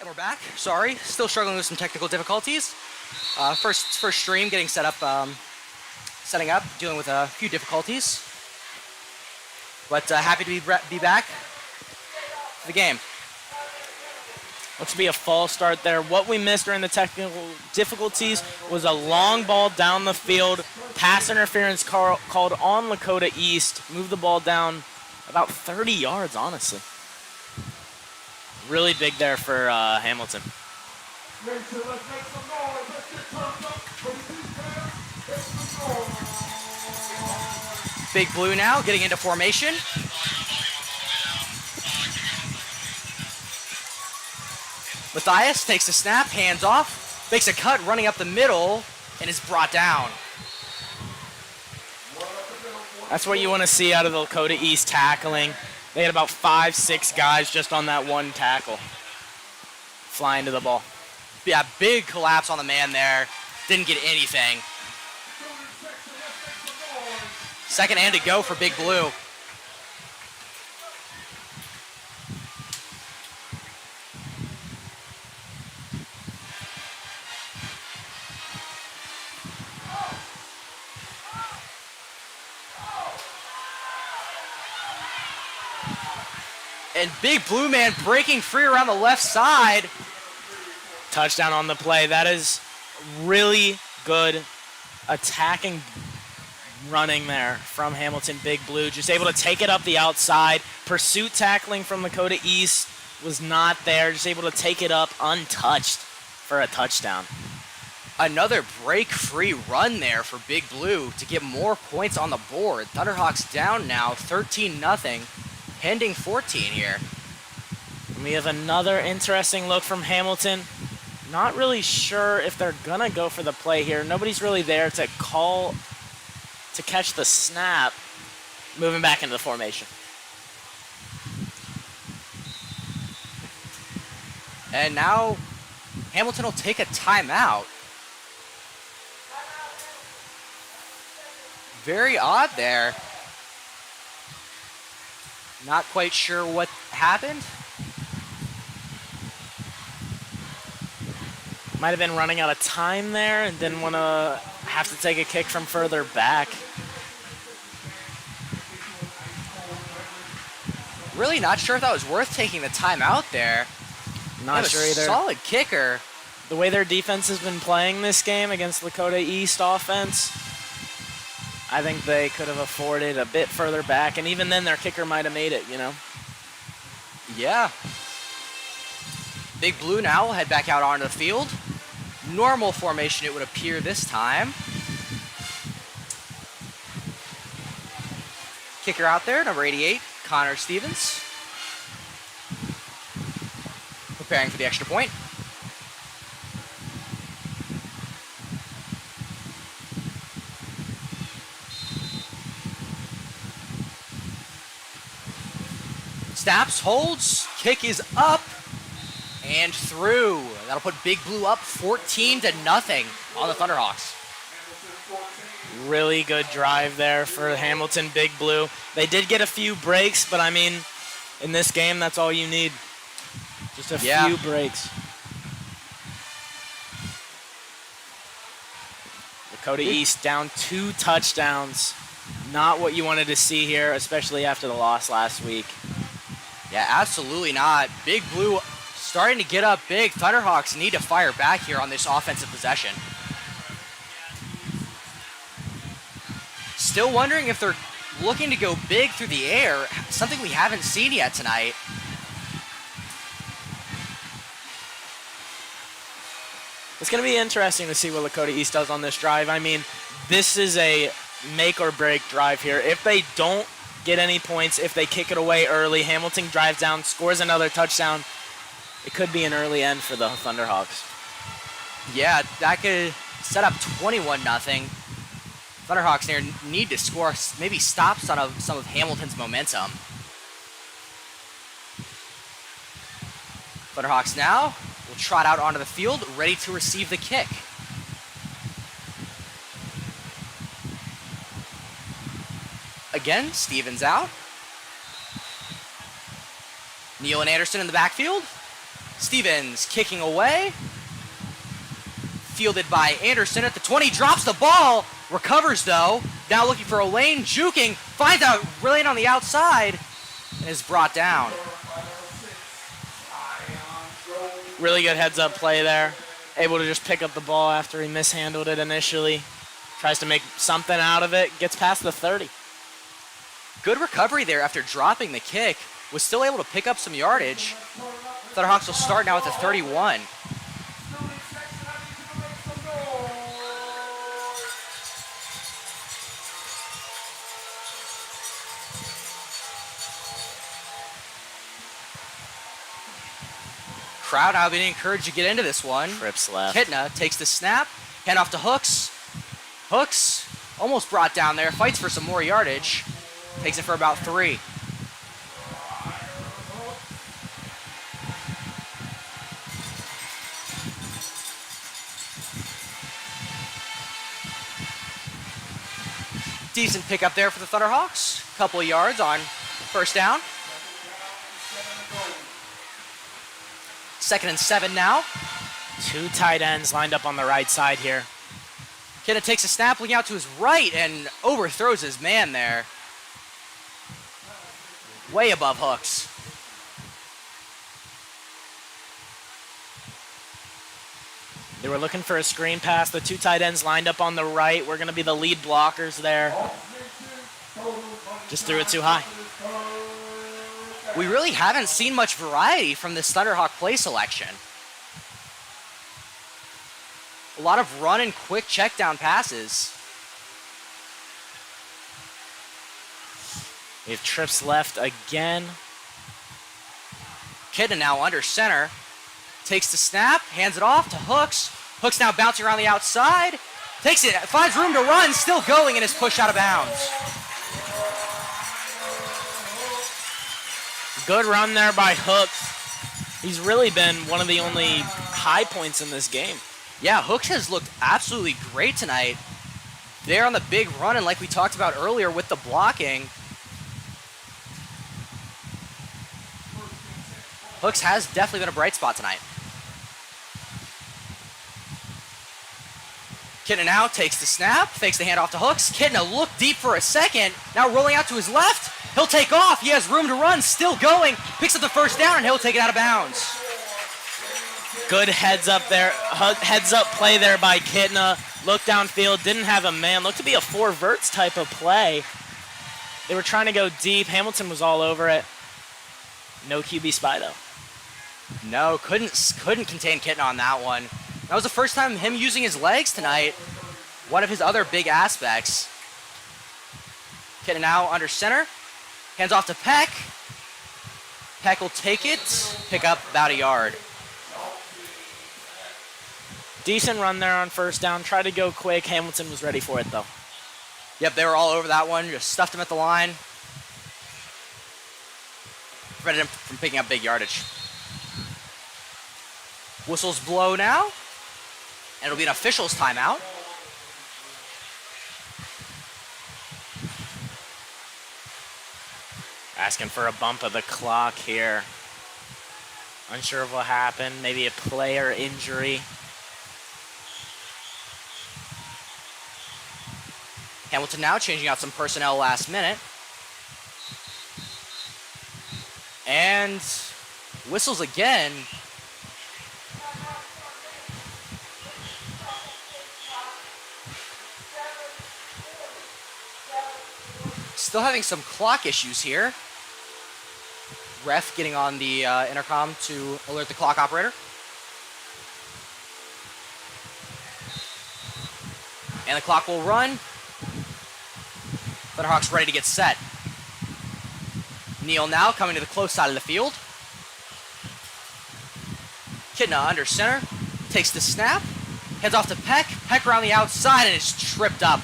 And we're back. Sorry, still struggling with some technical difficulties. First stream, getting setting up, dealing with a few difficulties. But happy to be back for the game. Looks to be a false start there. What we missed during the technical difficulties was a long ball down the field. Pass interference called on Lakota East. Moved the ball down about 30 yards, honestly. Really big there for Hamilton. Big Blue now getting into formation. Matthias takes a snap, hands off, makes a cut running up the middle, and is brought down. That's what you want to see out of the Lakota East tackling. They had about 5-6 guys just on that one tackle. Flying to the ball. Yeah, big collapse on the man there. Didn't get anything. Second and to go for Big Blue. And Big Blue man breaking free around the left side. Touchdown on the play. That is really good attacking running there from Hamilton Big Blue. Just able to take it up the outside. Pursuit tackling from Lakota East was not there. Just able to take it up untouched for a touchdown. Another break-free run there for Big Blue to get more points on the board. Thunderhawks down now 13-0. Pending 14 here. We have another interesting look from Hamilton. Not really sure if they're gonna go for the play here. Nobody's really there to catch the snap. Moving back into the formation. And now Hamilton will take a timeout. Very odd there. Not quite sure what happened. Might have been running out of time there and didn't want to have to take a kick from further back. Really not sure if that was worth taking the timeout there. Not sure either. Solid kicker. The way their defense has been playing this game against Lakota East offense, I think they could have afforded a bit further back, and even then their kicker might have made it, you know? Yeah. Big Blue now will head back out onto the field. Normal formation it would appear this time. Kicker out there, number 88, Connor Stevens. Preparing for the extra point. Snaps, holds, kick is up and through. That'll put Big Blue up 14-0 on the Thunderhawks. Really good drive there for Hamilton Big Blue. They did get a few breaks, but I mean, in this game, that's all you need. Just a few breaks. Lakota East down 2 touchdowns. Not what you wanted to see here, especially after the loss last week. Yeah, absolutely not. Big Blue starting to get up big. Thunderhawks need to fire back here on this offensive possession. Still wondering if they're looking to go big through the air, something we haven't seen yet tonight. It's going to be interesting to see what Lakota East does on this drive. I mean, this is a make or break drive here. If they don't get any points, if they kick it away early, Hamilton drives down, scores another touchdown, it could be an early end for the Thunderhawks. Yeah, that could set up 21-0. Thunderhawks here need to score, maybe stop some of Hamilton's momentum. Thunderhawks now will trot out onto the field, ready to receive the kick. Again, Stevens out. Neal and Anderson in the backfield. Stevens kicking away. Fielded by Anderson at the 20. Drops the ball. Recovers, though. Now looking for Elaine. Juking. Finds out Elaine on the outside. And is brought down. Really good heads-up play there. Able to just pick up the ball after he mishandled it initially. Tries to make something out of it. Gets past the 30. Good recovery there after dropping the kick. Was still able to pick up some yardage. Thunderhawks will start now at the 31. Crowd now being encouraged to get into this one. Trips left. Kitna takes the snap, hand off to Hooks. Hooks almost brought down there, fights for some more yardage. Takes it for about 3. Decent pickup there for the Thunderhawks. Couple of yards on first down. 2nd and 7 now. 2 tight ends lined up on the right side here. Kitna takes a snap, looking out to his right, and overthrows his man there. Way above Hooks. They were looking for a screen pass. The 2 tight ends lined up on the right. We're going to be the lead blockers there. Just threw it too high. We really haven't seen much variety from this Thunderhawk play selection. A lot of run and quick check down passes. We have trips left again. Kitna now under center. Takes the snap, hands it off to Hooks. Hooks now bouncing around the outside. Takes it, finds room to run, still going, and is pushed out of bounds. Good run there by Hooks. He's really been one of the only high points in this game. Yeah, Hooks has looked absolutely great tonight. There on the big run, and like we talked about earlier with the blocking. Hooks has definitely been a bright spot tonight. Kitna now takes the snap, fakes the handoff to Hooks. Kitna looked deep for a second, now rolling out to his left. He'll take off, he has room to run, still going, picks up the first down, and he'll take it out of bounds. Good heads up there, heads up play there by Kitna. Looked downfield, didn't have a man. Looked to be a 4 verts type of play. They were trying to go deep. Hamilton was all over it. No QB spy though. No, couldn't contain Kitna on that one. That was the first time him using his legs tonight. One of his other big aspects. Kitna now under center. Hands off to Peck. Peck will take it, pick up about a yard. Decent run there on first down. Tried to go quick. Hamilton was ready for it though. Yep, they were all over that one. Just stuffed him at the line. Prevented him from picking up big yardage. Whistles blow now. And it'll be an official's timeout. Asking for a bump of the clock here. Unsure of what happened. Maybe a player injury. Hamilton now changing out some personnel last minute. And whistles again. Still having some clock issues here. Ref getting on the intercom to alert the clock operator. And the clock will run. Thunderhawks ready to get set. Neal now coming to the close side of the field. Kitna under center. Takes the snap. Heads off to Peck. Peck around the outside and is tripped up.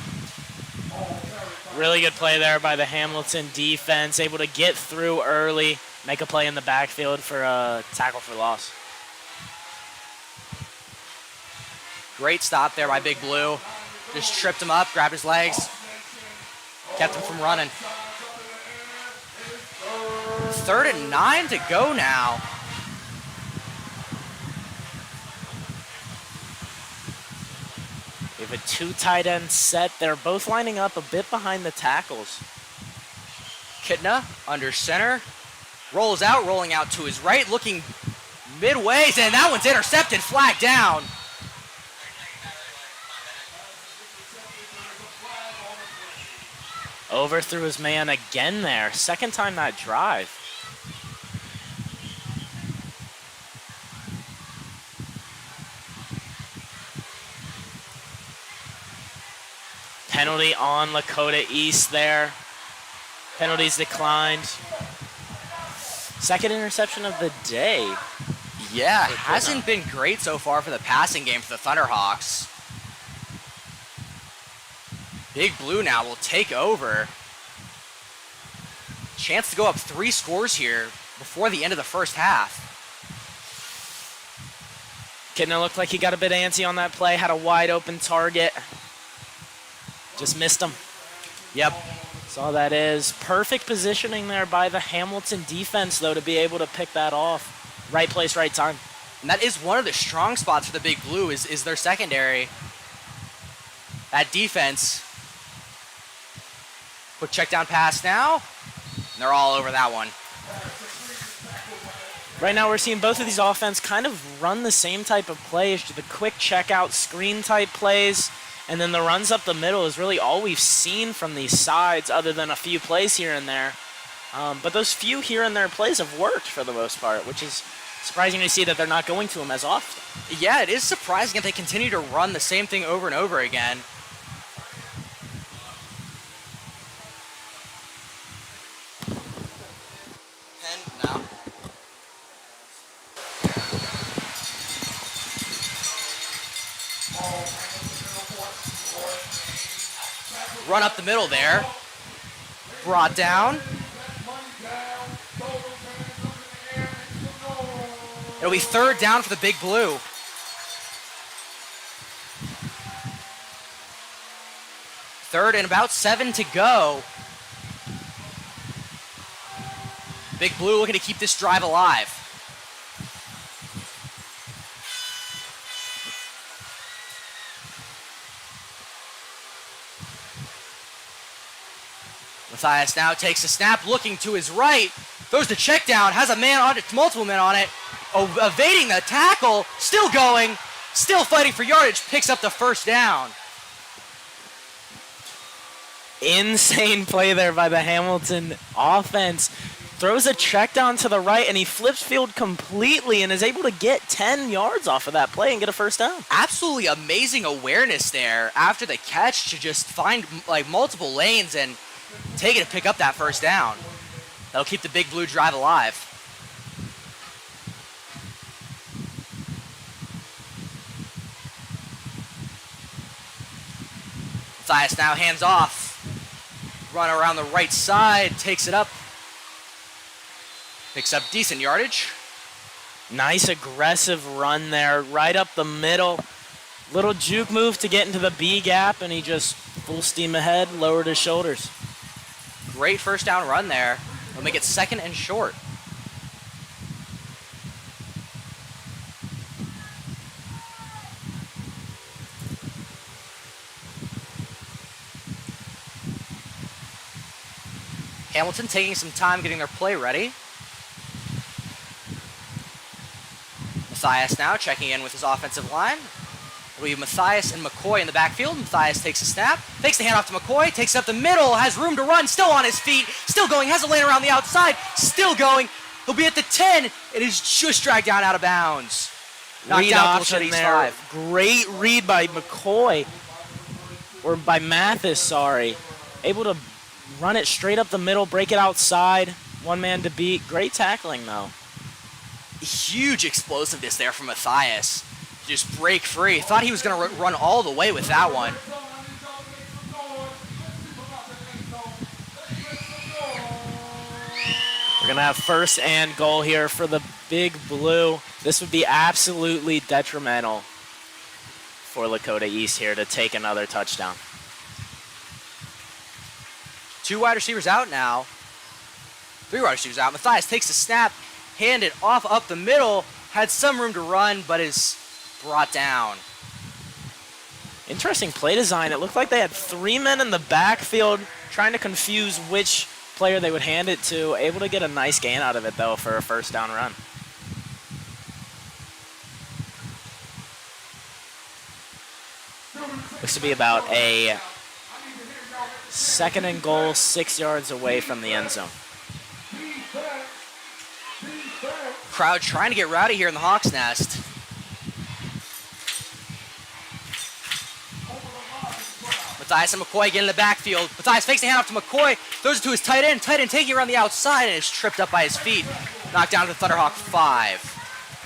Really good play there by the Hamilton defense. Able to get through early. Make a play in the backfield for a tackle for loss. Great stop there by Big Blue. Just tripped him up, grabbed his legs. Kept him from running. 3rd and 9 to go now. two tight ends set. They're both lining up a bit behind the tackles. Kitna under center. Rolls out, rolling out to his right, looking midways, and that one's intercepted, flag down. Overthrew his man again there. Second time that drive. Penalty on Lakota East there. Penalties declined. Second interception of the day. Yeah, hasn't been great so far for the passing game for the Thunderhawks. Big Blue now will take over. Chance to go up 3 scores here before the end of the first half. Kidna looked like he got a bit antsy on that play, had a wide open target. Just missed him. Yep. That's all that is. Perfect positioning there by the Hamilton defense, though, to be able to pick that off. Right place, right time. And that is one of the strong spots for the Big Blue is their secondary. That defense. Quick check down pass now. And they're all over that one. Right now we're seeing both of these offense kind of run the same type of plays, the quick check-out screen type plays. And then the runs up the middle is really all we've seen from these sides other than a few plays here and there. But those few here and there plays have worked for the most part, which is surprising to see that they're not going to them as often. Yeah, it is surprising if they continue to run the same thing over and over again. And now. Run up the middle there. Brought down. It'll be third down for the Big Blue. Third and about 7 to go. Big Blue looking to keep this drive alive. Matthias now takes a snap, looking to his right, throws the check down, has a man on it, multiple men on it, evading the tackle, still going, still fighting for yardage, picks up the first down. Insane play there by the Hamilton offense. Throws a check down to the right, and he flips field completely and is able to get 10 yards off of that play and get a first down. Absolutely amazing awareness there after the catch to just find like multiple lanes and take it to pick up that first down. That'll keep the Big Blue drive alive. Matthias now hands off. Run around the right side, takes it up. Picks up decent yardage. Nice aggressive run there, right up the middle. Little juke move to get into the B gap, and he just full steam ahead, lowered his shoulders. Great first down run there. He'll make it second and short. Hamilton taking some time getting their play ready. Matthias now checking in with his offensive line. We have Matthias and McCoy in the backfield. Matthias takes a snap, takes the handoff to McCoy, takes it up the middle, has room to run, still on his feet, still going, has a lane around the outside, still going. He'll be at the 10, and is just dragged down out of bounds. Knocked Read down option there. 5. Great read by McCoy, or by Mathis, sorry. Able to run it straight up the middle, break it outside, one man to beat. Great tackling, though. Huge explosiveness there from Matthias. Just break free. Thought he was going to run all the way with that one. We're going to have first and goal here for the Big Blue. This would be absolutely detrimental for Lakota East here to take another touchdown. 2 wide receivers out now. 3 wide receivers out. Matthias takes a snap, hand it off up the middle, had some room to run, but is brought down. Interesting play design. It looked like they had 3 men in the backfield trying to confuse which player they would hand it to. Able to get a nice gain out of it, though, for a first down run. Looks to be about a 2nd and goal, 6 yards away from the end zone. Crowd trying to get rowdy here in the Hawks' nest. Matthias and McCoy get in the backfield. Matthias fakes the handoff to McCoy, throws it to his tight end. Tight end taking it around the outside and is tripped up by his feet. Knocked down to the Thunderhawk 5.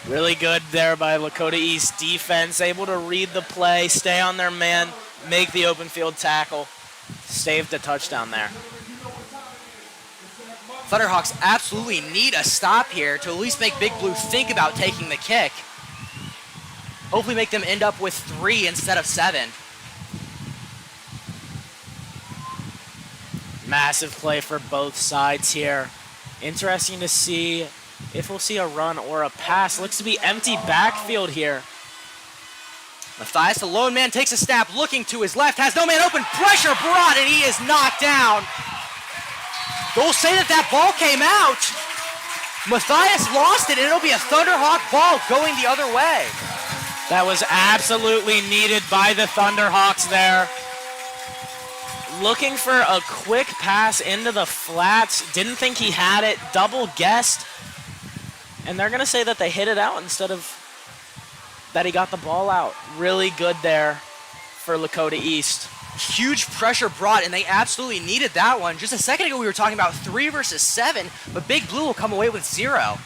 Really good there by Lakota East defense, able to read the play, stay on their man, make the open field tackle, saved the touchdown there. Thunderhawks absolutely need a stop here to at least make Big Blue think about taking the kick. Hopefully make them end up with 3 instead of 7. Massive play for both sides here. Interesting to see if we'll see a run or a pass. Looks to be empty backfield here. Matthias, the lone man, takes a snap, looking to his left, has no man open, pressure brought, and he is knocked down. They'll say that that ball came out. Matthias lost it, and it'll be a Thunderhawk ball going the other way. That was absolutely needed by the Thunderhawks there. Looking for a quick pass into the flats. Didn't think he had it, double guessed. And they're gonna say that they hit it out instead of that he got the ball out. Really good there for Lakota East. Huge pressure brought, and they absolutely needed that one. Just a second ago, we were talking about 3 versus 7, but Big Blue will come away with 0.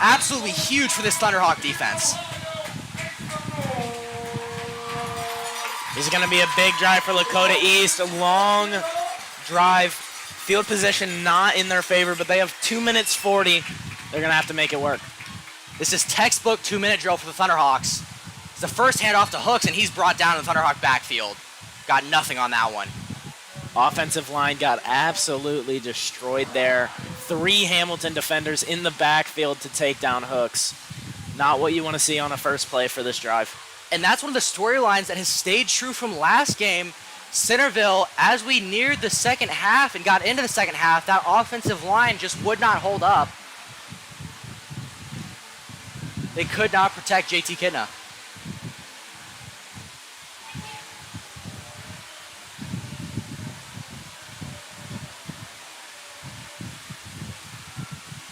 Absolutely huge for this Thunderhawk defense. This is going to be a big drive for Lakota East. A long drive. Field position not in their favor, but they have 2 minutes 40. They're going to have to make it work. This is textbook 2-minute drill for the Thunderhawks. It's the first handoff to Hooks, and he's brought down in the Thunderhawk backfield. Got nothing on that one. Offensive line got absolutely destroyed there. 3 Hamilton defenders in the backfield to take down Hooks. Not what you want to see on a first play for this drive. And that's one of the storylines that has stayed true from last game. Centerville, as we neared the second half and got into the second half, that offensive line just would not hold up. They could not protect JT Kidna.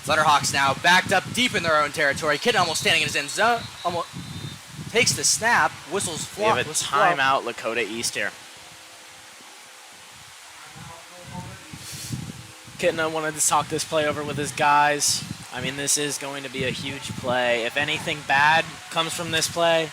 Thunderhawks now backed up deep in their own territory. Kidna almost standing in his end zone. Almost takes the snap, whistles We have a timeout, Lakota East here. Kidna wanted to talk this play over with his guys. I mean, this is going to be a huge play. If anything bad comes from this play,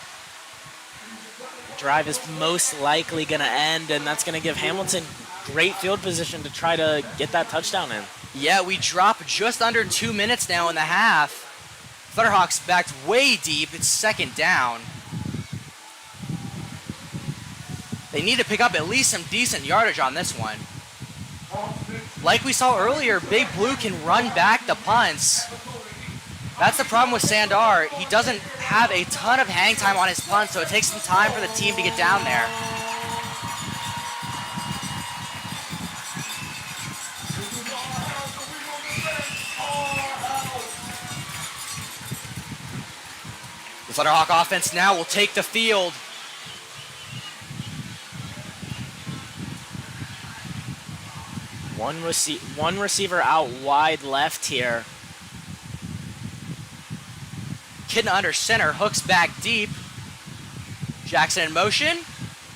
the drive is most likely going to end, and that's going to give Hamilton great field position to try to get that touchdown in. Yeah, we drop just under 2 minutes now in the half. Thunderhawks backed way deep. It's second down. They need to pick up at least some decent yardage on this one. Like we saw earlier, Big Blue can run back the punts. That's the problem with Sandar. He doesn't have a ton of hang time on his punts, so it takes some time for the team to get down there. The Thunderhawk offense now will take the field. One receiver out wide left here. Kidna under center, Hooks back deep. Jackson in motion.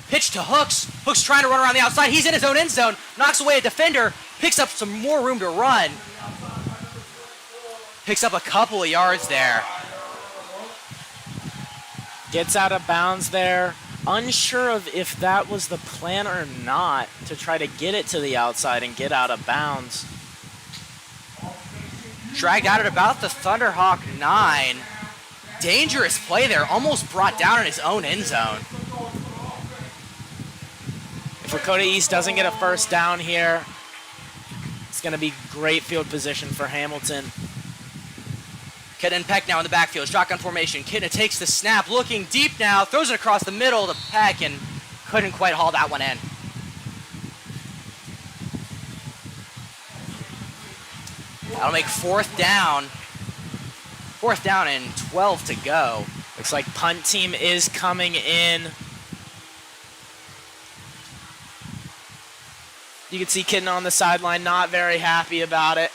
Pitch to Hooks. Hooks trying to run around the outside. He's in his own end zone. Knocks away a defender. Picks up some more room to run. Picks up a couple of yards there. Gets out of bounds there. Unsure of if that was the plan or not to try to get it to the outside and get out of bounds. Dragged out at about the Thunderhawk 9. Dangerous play there. Almost brought down in his own end zone. If Lakota East doesn't get a first down here, it's going to be great field position for Hamilton. Kidna and Peck now in the backfield. Shotgun formation. Kidna takes the snap, looking deep now, throws it across the middle to Peck and couldn't quite haul that one in. That'll make fourth down. Fourth down and 12 to go. Looks like punt team is coming in. You can see Kidna on the sideline, not very happy about it.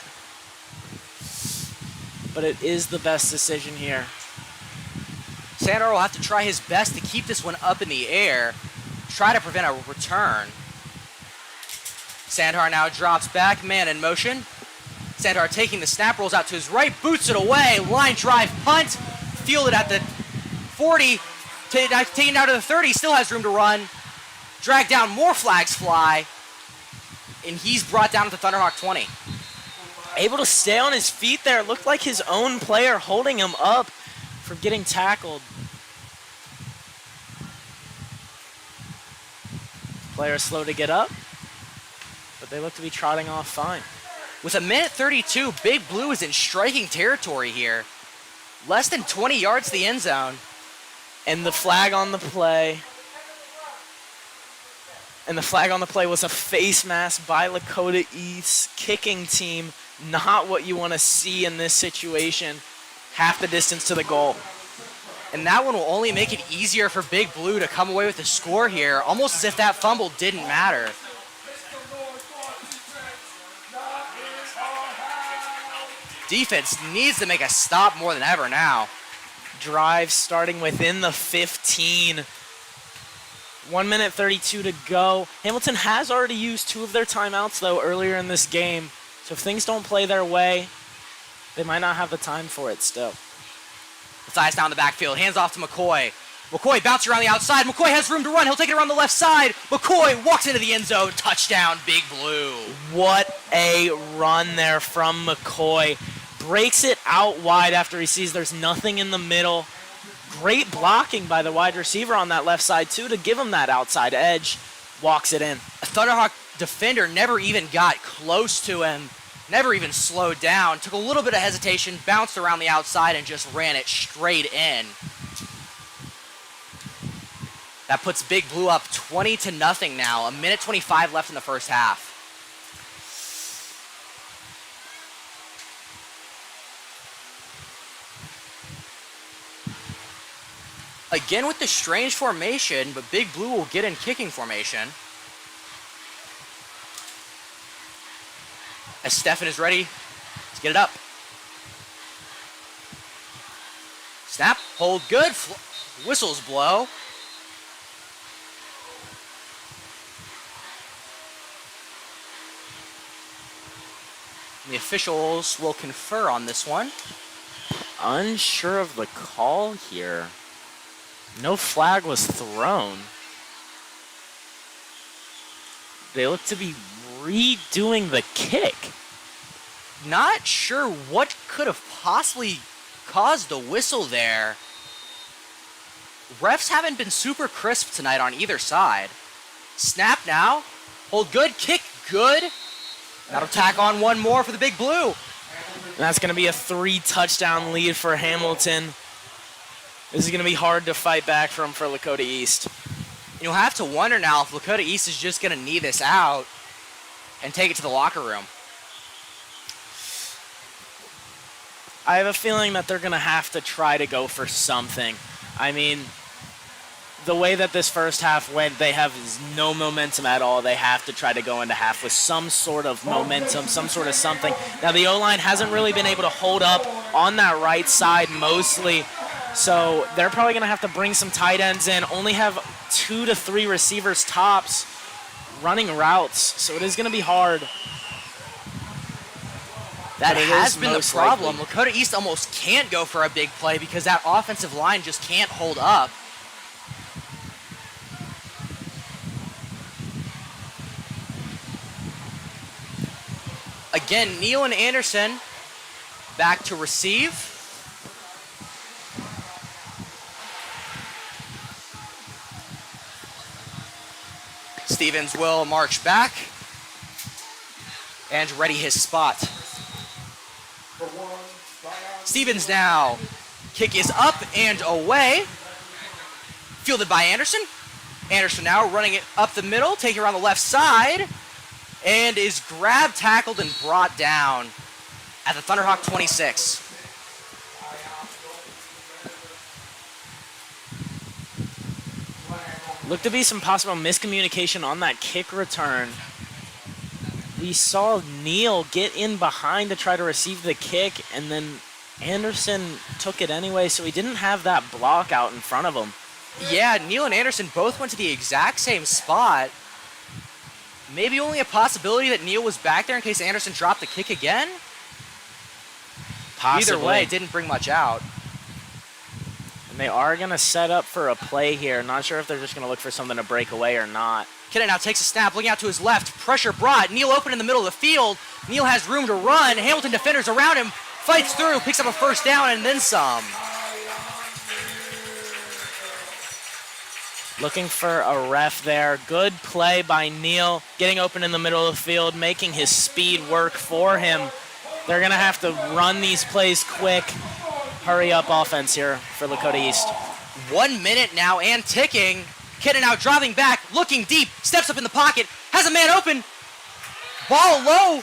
But it is the best decision here. Sandor will have to try his best to keep this one up in the air, try to prevent a return. Sandor now drops back, man in motion. Sandor taking the snap, rolls out to his right, boots it away, line drive, punt, fielded at the 40, taken out to the 30, still has room to run. Drag down, more flags fly, and he's brought down at the Thunderhawk 20. Able to stay on his feet there. Looked like his own player holding him up from getting tackled. Player slow to get up, but they look to be trotting off fine. With 1:32, Big Blue is in striking territory here. Less than 20 yards to the end zone. And the flag on the play. And the flag on the play was a face mask by Lakota East's kicking team. Not what you want to see in this situation. Half the distance to the goal. And that one will only make it easier for Big Blue to come away with the score here, almost as if that fumble didn't matter. Defense needs to make a stop more than ever now. Drive starting within the 15. 1:32 to go. Hamilton has already used 2 of their timeouts, though, earlier in this game. So if things don't play their way, they might not have the time for it still. Mathias down the backfield, hands off to McCoy. McCoy bounces around the outside. McCoy has room to run. He'll take it around the left side. McCoy walks into the end zone. Touchdown, Big Blue. What a run there from McCoy. Breaks it out wide after he sees there's nothing in the middle. Great blocking by the wide receiver on that left side, too, to give him that outside edge. Walks it in. A Thunderhawk defender never even got close to him, never even slowed down. Took a little bit of hesitation, bounced around the outside, and just ran it straight in. That puts Big Blue up 20-0 now. 1:25 left in the first half. Again with the strange formation, but Big Blue will get in kicking formation. As Stefan is ready to get it up. Snap, hold good, whistles blow. The officials will confer on this one. Unsure of the call here. No flag was thrown. They look to be redoing the kick. Not sure what could have possibly caused the whistle there. Refs haven't been super crisp tonight on either side. Snap now. Hold good. Kick good. That'll tack on one more for the Big Blue. And that's going to be a 3-touchdown lead for Hamilton. This is going to be hard to fight back from for Lakota East. You'll have to wonder now if Lakota East is just going to knee this out and take it to the locker room. I have a feeling that they're going to have to try to go for something. I mean, the way that this first half went, they have no momentum at all. They have to try to go into half with some sort of momentum, some sort of something. Now, the O-line hasn't really been able to hold up on that right side mostly. So they're probably going to have to bring some tight ends in, only have 2 to 3 receivers tops running routes. So it is going to be hard. That has been the problem. Lakota East almost can't go for a big play because that offensive line just can't hold up. Again, Neal and Anderson back to receive. Stevens will march back and ready his spot. Stevens now. Kick is up and away. Fielded by Anderson. Anderson now running it up the middle, taking around the left side, and is grabbed, tackled, and brought down at the Thunderhawk 26. Looked to be some possible miscommunication on that kick return. We saw Neal get in behind to try to receive the kick, and then Anderson took it anyway, so he didn't have that block out in front of him. Yeah, Neal and Anderson both went to the exact same spot. Maybe only a possibility that Neal was back there in case Anderson dropped the kick again. Possibly. Either way, it didn't bring much out. And they are going to set up for a play here. Not sure if they're just going to look for something to break away or not. Kidna now takes a snap, looking out to his left. Pressure brought. Neal open in the middle of the field. Neal has room to run. Hamilton defenders around him. Fights through, picks up a first down, and then some. Looking for a ref there. Good play by Neal, getting open in the middle of the field, making his speed work for him. They're going to have to run these plays quick. Hurry up offense here for Lakota East. 1 minute now and ticking. Kidna now driving back, looking deep, steps up in the pocket, has a man open. Ball low.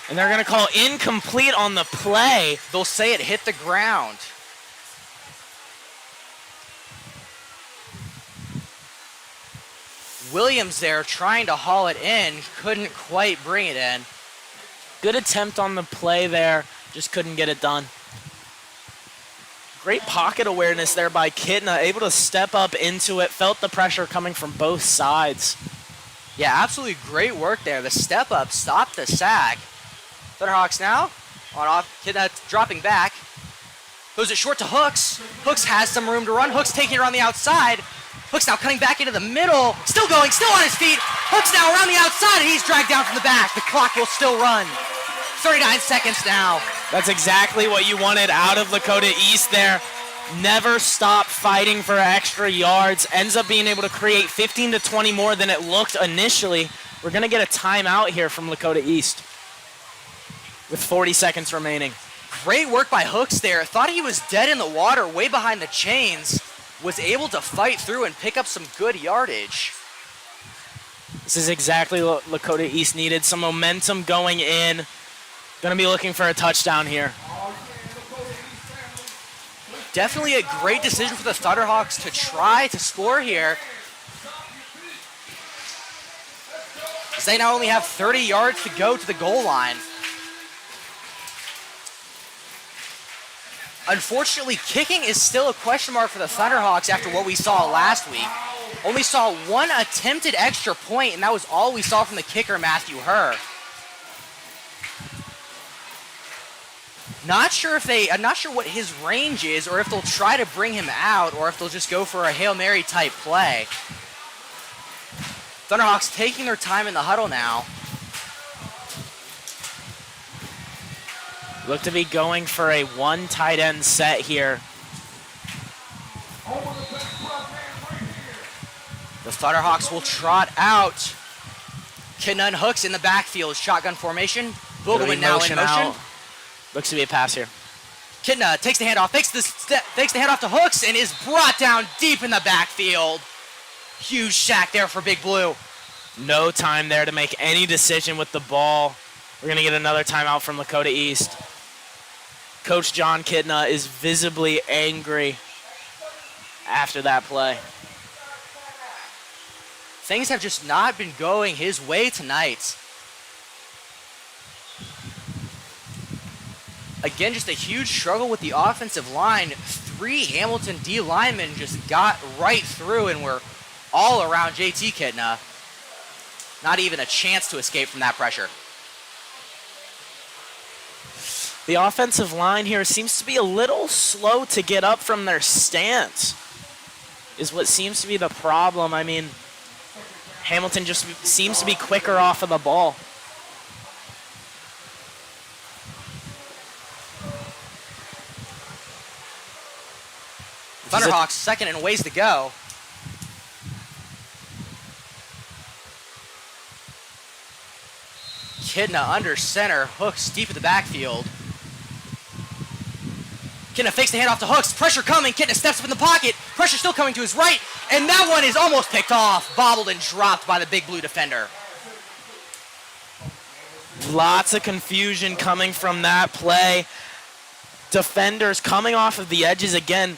And they're going to call incomplete on the play. They'll say it hit the ground. Williams there trying to haul it in, couldn't quite bring it in. Good attempt on the play there, just couldn't get it done. Great pocket awareness there by Kidna, able to step up into it, felt the pressure coming from both sides. Yeah, absolutely great work there. The step up stopped the sack. Thunderhawks now on off. Kidna dropping back. Goes it short to Hooks. Hooks has some room to run. Hooks taking it around the outside. Hooks now cutting back into the middle. Still going, still on his feet. Hooks now around the outside, and he's dragged down from the back. The clock will still run. 39 seconds now. That's exactly what you wanted out of Lakota East there. Never stop fighting for extra yards. Ends up being able to create 15 to 20 more than it looked initially. We're going to get a timeout here from Lakota East with 40 seconds remaining. Great work by Hooks there. Thought he was dead in the water, way behind the chains. Was able to fight through and pick up some good yardage. This is exactly what Lakota East needed. Some momentum going in. Going to be looking for a touchdown here. Definitely a great decision for the Thunderhawks to try to score here. As they now only have 30 yards to go to the goal line. Unfortunately, kicking is still a question mark for the Thunderhawks after what we saw last week. Only saw one attempted extra point, and that was all we saw from the kicker, Matthew Herr. I'm not sure what his range is, or if they'll try to bring him out, or if they'll just go for a Hail Mary type play. Thunderhawks taking their time in the huddle now. Look to be going for a one tight end set here. The Thunderhawks will trot out. Kidna and Hooks in the backfield, shotgun formation. Vogelman now in motion. Out. Looks to be a pass here. Kidna takes the handoff, takes the handoff to Hooks, and is brought down deep in the backfield. Huge sack there for Big Blue. No time there to make any decision with the ball. We're going to get another timeout from Lakota East. Coach John Kidna is visibly angry after that play. Things have just not been going his way tonight. Again, just a huge struggle with the offensive line. 3 Hamilton D linemen just got right through and were all around JT Kidna. Not even a chance to escape from that pressure. The offensive line here seems to be a little slow to get up from their stance, is what seems to be the problem. I mean, Hamilton just seems to be quicker off of the ball. Thunderhawks second and ways to go. Kidna under center, Hooks deep in the backfield. Kidna fakes the handoff to Hooks. Pressure coming. Kidna steps up in the pocket. Pressure still coming to his right. And that one is almost picked off. Bobbled and dropped by the big blue defender. Lots of confusion coming from that play. Defenders coming off of the edges again.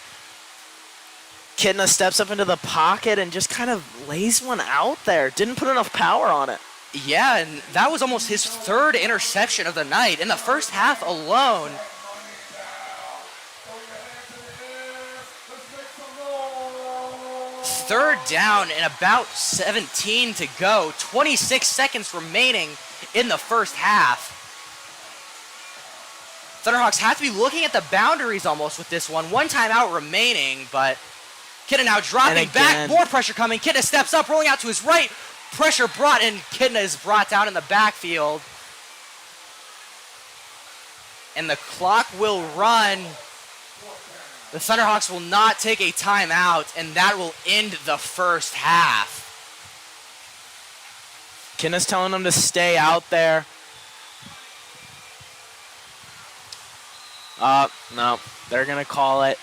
Kidna steps up into the pocket and just kind of lays one out there. Didn't put enough power on it. Yeah, and that was almost his third interception of the night in the first half alone. Third down and about 17 to go. 26 seconds remaining in the first half. Thunderhawks have to be looking at the boundaries almost with this one. One timeout remaining, but Kidna now dropping back. More pressure coming. Kidna steps up, rolling out to his right. Pressure brought in. Kidna is brought down in the backfield. And the clock will run. The Thunderhawks will not take a timeout, and that will end the first half. Kidna's telling them to stay out there. No, they're going to call it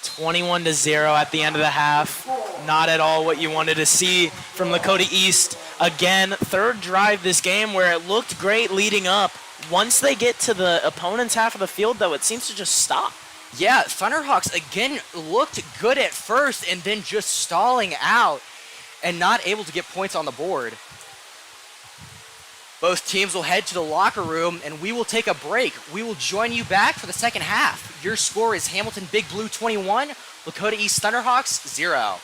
21-0 at the end of the half. Not at all what you wanted to see from Lakota East. Again, third drive this game where it looked great leading up. Once they get to the opponent's half of the field, though, it seems to just stop. Yeah, Thunderhawks again looked good at first and then just stalling out and not able to get points on the board. Both teams will head to the locker room and we will take a break. We will join you back for the second half. Your score is Hamilton Big Blue 21, Lakota East Thunderhawks 0.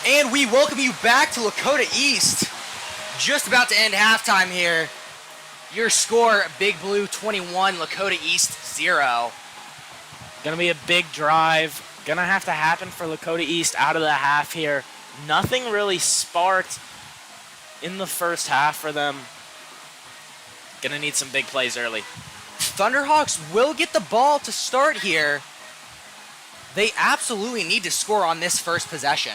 And we welcome you back to Lakota East. Just about to end halftime here. Your score, Big Blue 21, Lakota East 0. Gonna be a big drive. Gonna have to happen for Lakota East out of the half here. Nothing really sparked in the first half for them. Gonna need some big plays early. Thunderhawks will get the ball to start here. They absolutely need to score on this first possession.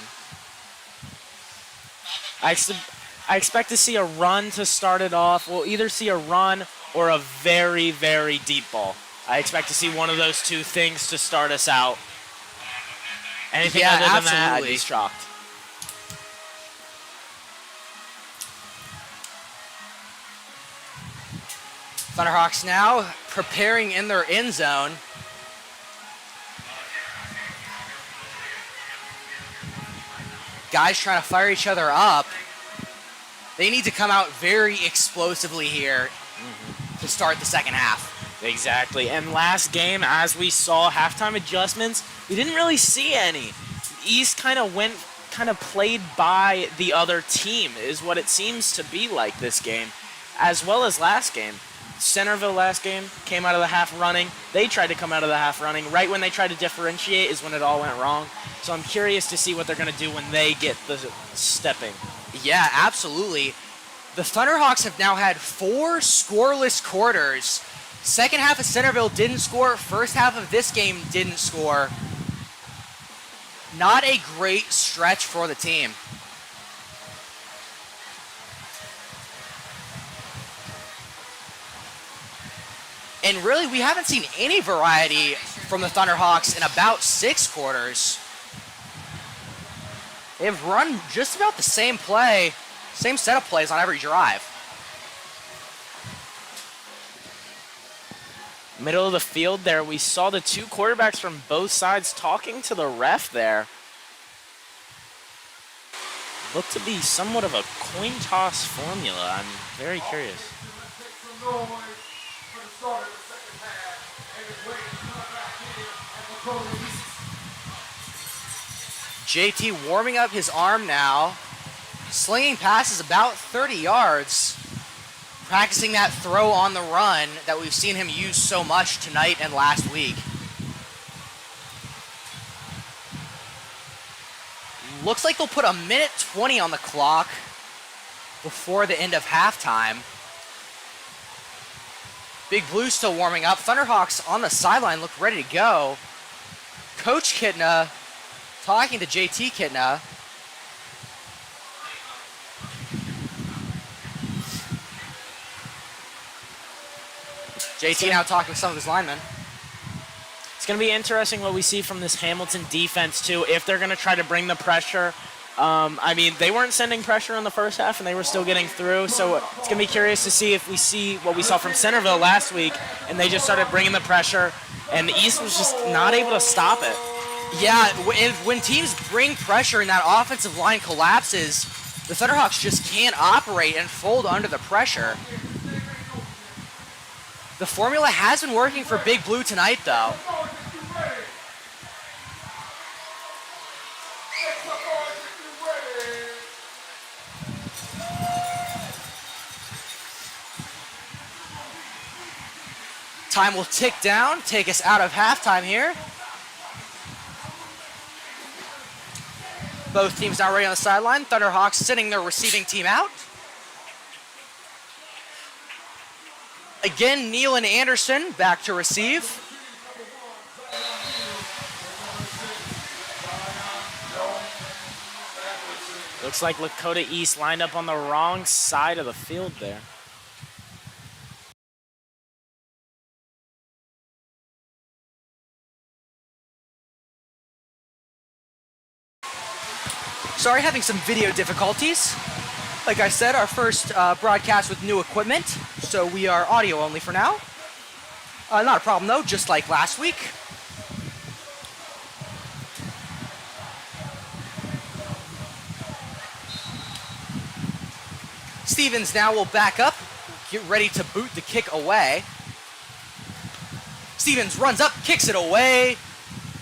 I expect to see a run to start it off. We'll either see a run or a very, very deep ball. I expect to see one of those two things to start us out. Anything other than that, I'd be shocked. Thunderhawks now preparing in their end zone. Guys trying to fire each other up. They need to come out very explosively here to start the second half. Exactly. And last game, as we saw halftime adjustments, we didn't really see any. East kind of played by the other team, is what it seems to be like this game, as well as last game. Centerville last game came out of the half running. They tried to come out of the half running. Right when they tried to differentiate is when it all went wrong. So I'm curious to see what they're going to do when they get the stepping. Yeah, absolutely. The Thunderhawks have now had 4 scoreless quarters. Second half of Centerville didn't score. First half of this game didn't score. Not a great stretch for the team. And really, we haven't seen any variety from the Thunderhawks in about 6 quarters. They've run just about the same play, same set of plays on every drive. Middle of the field there, we saw the 2 quarterbacks from both sides talking to the ref there. Looked to be somewhat of a coin toss formula. I'm very curious. JT warming up his arm now, slinging passes about 30 yards, practicing that throw on the run that we've seen him use so much tonight and last week. Looks like they'll put 1:20 on the clock before the end of halftime. Big Blue still warming up. Thunderhawks on the sideline look ready to go. Coach Kitna talking to JT Kitna. JT now talking with some of his linemen. It's going to be interesting what we see from this Hamilton defense, too, if they're going to try to bring the pressure. I mean, they weren't sending pressure in the first half, and they were still getting through. So it's going to be curious to see if we see what we saw from Centerville last week, and they just started bringing the pressure, and the East was just not able to stop it. Yeah, when teams bring pressure and that offensive line collapses, the Thunderhawks just can't operate and fold under the pressure. The formula has been working for Big Blue tonight, though. Time will tick down, take us out of halftime here. Both teams now ready on the sideline. Thunderhawks sending their receiving team out. Again, Neal and Anderson back to receive. Looks like Lakota East lined up on the wrong side of the field there. Sorry, having some video difficulties. Like I said, our first broadcast with new equipment, so we are audio only for now. Not a problem though, just like last week. Stevens now will back up, get ready to boot the kick away. Stevens runs up, kicks it away,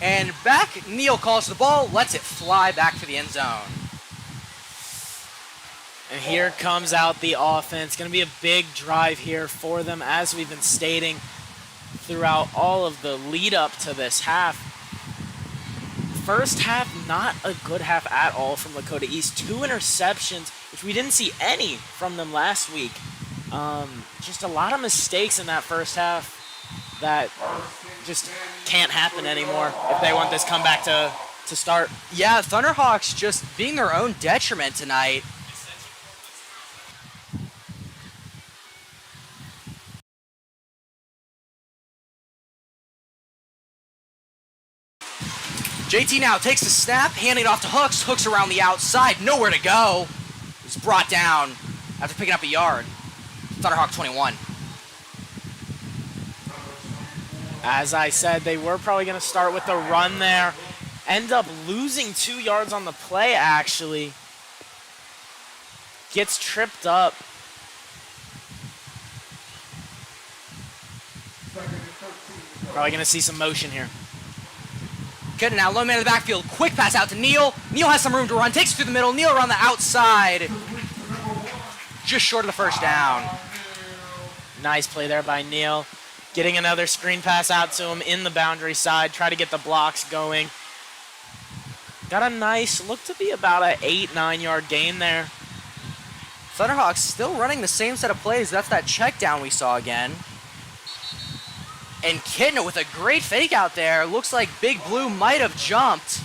and back. Neal calls the ball, lets it fly back to the end zone. And here comes out the offense. Going to be a big drive here for them, as we've been stating throughout all of the lead up to this half. First half, not a good half at all from Lakota East. 2 interceptions, which we didn't see any from them last week. Just a lot of mistakes in that first half that just can't happen anymore if they want this comeback to start. Yeah, Thunderhawks just being their own detriment tonight. JT now takes the snap, handing it off to Hooks. Hooks around the outside, nowhere to go. He's brought down after picking up a yard. Thunderhawk 21. As I said, they were probably going to start with the run there. End up losing 2 yards on the play, actually. Gets tripped up. Probably going to see some motion here. Good, now low man in the backfield. Quick pass out to Neal. Neal has some room to run. Takes it through the middle. Neal around the outside. Just short of the first down. Nice play there by Neal. Getting another screen pass out to him in the boundary side. Try to get the blocks going. Got a nice, looked to be about an 8-9 yard gain there. Thunderhawks still running the same set of plays. That's that check down we saw again. And Kidna with a great fake out there. Looks like Big Blue might have jumped.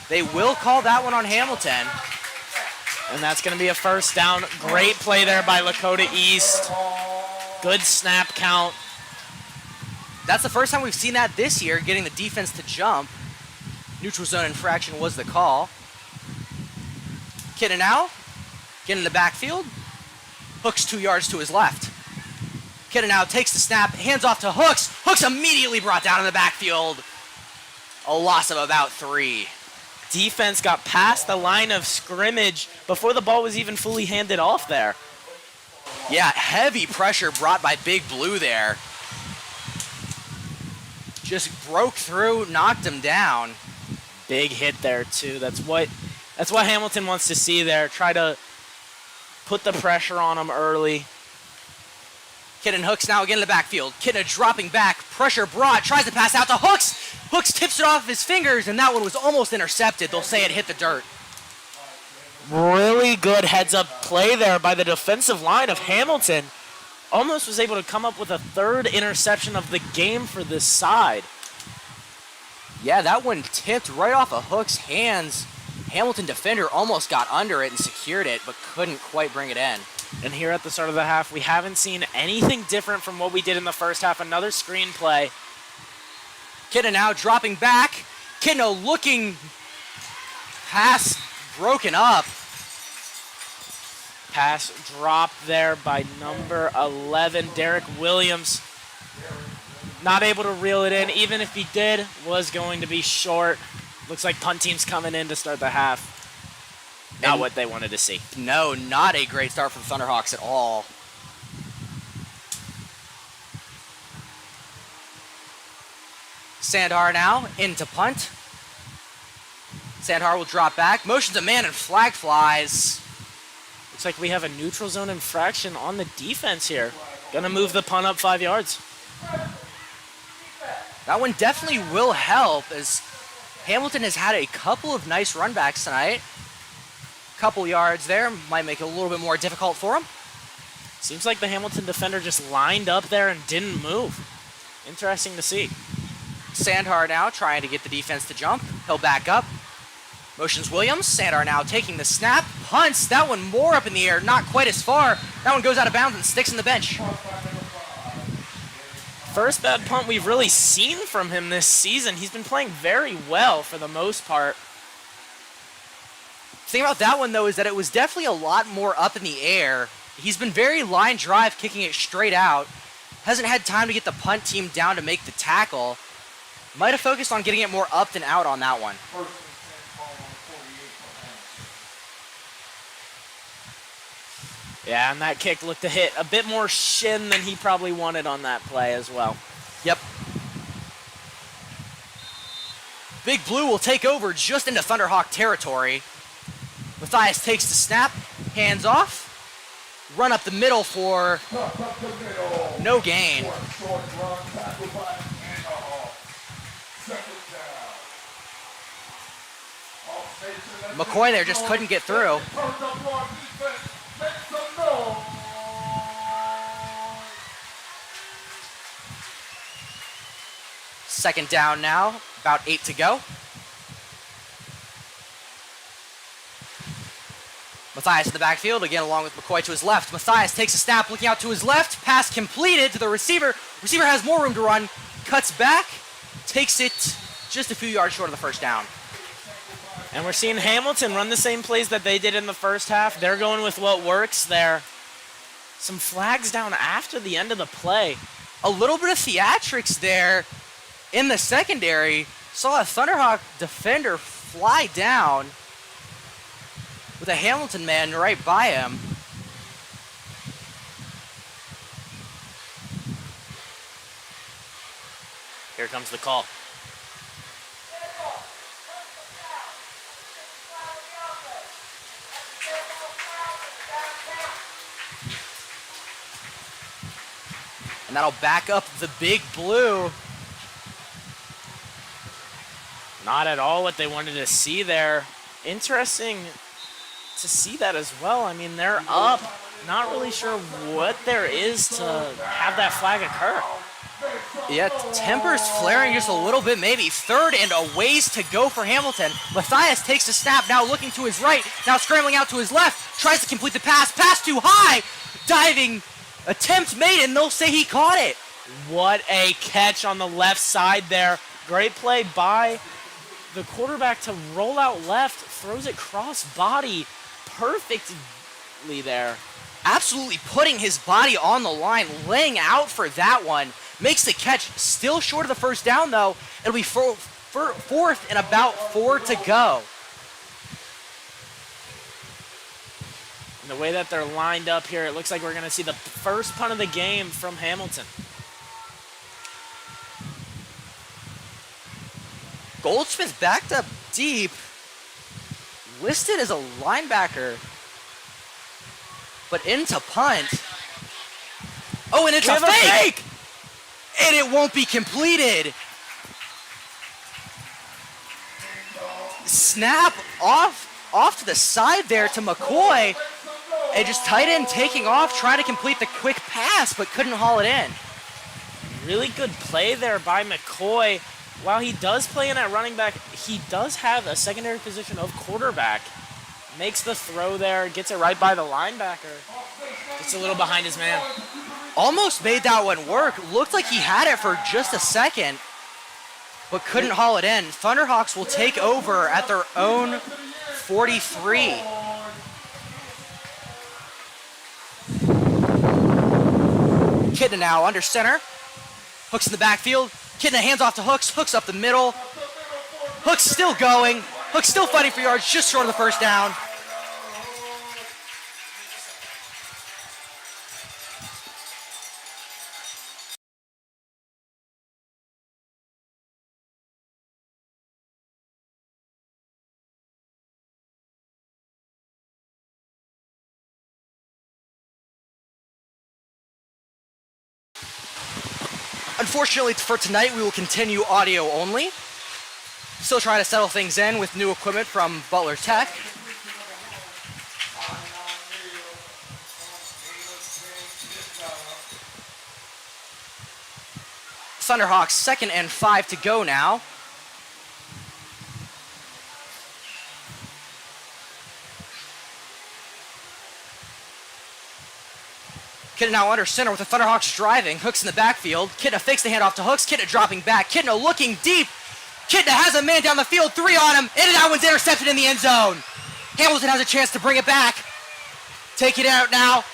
They will call that one on Hamilton. And that's going to be a first down. Great play there by Lakota East. Good snap count. That's the first time we've seen that this year, getting the defense to jump. Neutral zone infraction was the call. Kidna now, getting in the backfield. Hooks 2 yards to his left. Kidna now takes the snap, hands off to Hooks. Hooks immediately brought down in the backfield. A loss of about 3. Defense got past the line of scrimmage before the ball was even fully handed off there. Yeah, heavy pressure brought by Big Blue there. Just broke through, knocked him down. Big hit there too. That's what Hamilton wants to see there. Try to put the pressure on him early. Kidna Hooks now again in the backfield. Kidna dropping back, pressure brought, tries to pass out to Hooks. Hooks tips it off his fingers, and that one was almost intercepted. They'll say it hit the dirt. Really good heads-up play there by the defensive line of Hamilton. Almost was able to come up with a 3rd interception of the game for this side. Yeah, that one tipped right off of Hooks' hands. Hamilton defender almost got under it and secured it, but couldn't quite bring it in. And here at the start of the half, we haven't seen anything different from what we did in the first half. Another screen play. Kidna now dropping back. Kidna looking, pass broken up. Pass dropped there by number 11, Derek Williams. Not able to reel it in. Even if he did, was going to be short. Looks like punt team's coming in to start the half. Not what they wanted to see. No, not a great start for the Thunderhawks at all. Sandhar now into punt. Sandhar will drop back. Motions a man and flag flies. Looks like we have a neutral zone infraction on the defense here. Gonna move the punt up 5 yards. That one definitely will help, as Hamilton has had a couple of nice runbacks tonight. Couple yards there might make it a little bit more difficult for him. Seems like the Hamilton defender just lined up there and didn't move. Interesting to see. Sandhar now trying to get the defense to jump. He'll back up. Motions Williams. Sandhar now taking the snap. Punts. That one more up in the air. Not quite as far. That one goes out of bounds and sticks in the bench. First bad punt we've really seen from him this season. He's been playing very well for the most part. The thing about that one, though, is that it was definitely a lot more up in the air. He's been very line drive, kicking it straight out. Hasn't had time to get the punt team down to make the tackle. Might have focused on getting it more up than out on that one. Yeah, and that kick looked to hit a bit more shin than he probably wanted on that play as well. Yep. Big Blue will take over just into Thunderhawk territory. Matthias takes the snap, hands off, run up the middle for no gain. McCoy there just couldn't get through. Second down now, about 8 to go. Matthias in the backfield, again along with McCoy to his left. Matthias takes a snap, looking out to his left. Pass completed to the receiver. Receiver has more room to run, cuts back, takes it just a few yards short of the first down. And we're seeing Hamilton run the same plays that they did in the first half. They're going with what works there. Some flags down after the end of the play. A little bit of theatrics there in the secondary. Saw a Thunderhawk defender fly down with a Hamilton man right by him. Here comes the call. And that'll back up the Big Blue. Not at all what they wanted to see there. Interesting to see that as well. I mean, they're up. Not really sure what there is to have that flag occur. Yeah, tempers flaring just a little bit maybe. Third and a ways to go for Hamilton. Matthias takes the snap, now looking to his right, now scrambling out to his left, tries to complete the pass, pass too high, diving attempt made, and they'll say he caught it. What a catch on the left side there. Great play by the quarterback to roll out left, throws it cross body perfectly there. Absolutely putting his body on the line, laying out for that one. Makes the catch, still short of the first down though. It'll be fourth and about 4 to go. And the way that they're lined up here, it looks like we're going to see the first punt of the game from Hamilton. Goldsmith backed up deep, listed as a linebacker, but into punt. Oh, and it's a fake! And it won't be completed. Snap off to the side there to McCoy, and just tight end taking off, trying to complete the quick pass, but couldn't haul it in. Really good play there by McCoy. While he does play in at running back, he does have a secondary position of quarterback. Makes the throw there, gets it right by the linebacker. Just a little behind his man. Almost made that one work. Looked like he had it for just a second, but couldn't haul it in. Thunderhawks will take over at their own 43. Kidna now under center. Hooks in the backfield. Kidna hands off to Hooks. Hooks up the middle. Hooks still going. Hooks still fighting for yards, just short of the first down. Unfortunately for tonight, we will continue audio only. Still trying to settle things in with new equipment from Butler Tech. Thunderhawks 2nd and 5 to go now. Kidna now under center with the Thunderhawks driving. Hooks in the backfield. Kidna fakes the handoff to Hooks. Kidna dropping back. Kidna looking deep. Kidna has a man down the field, 3 on him, and that one's intercepted in the end zone. Hamilton has a chance to bring it back. Take it out now.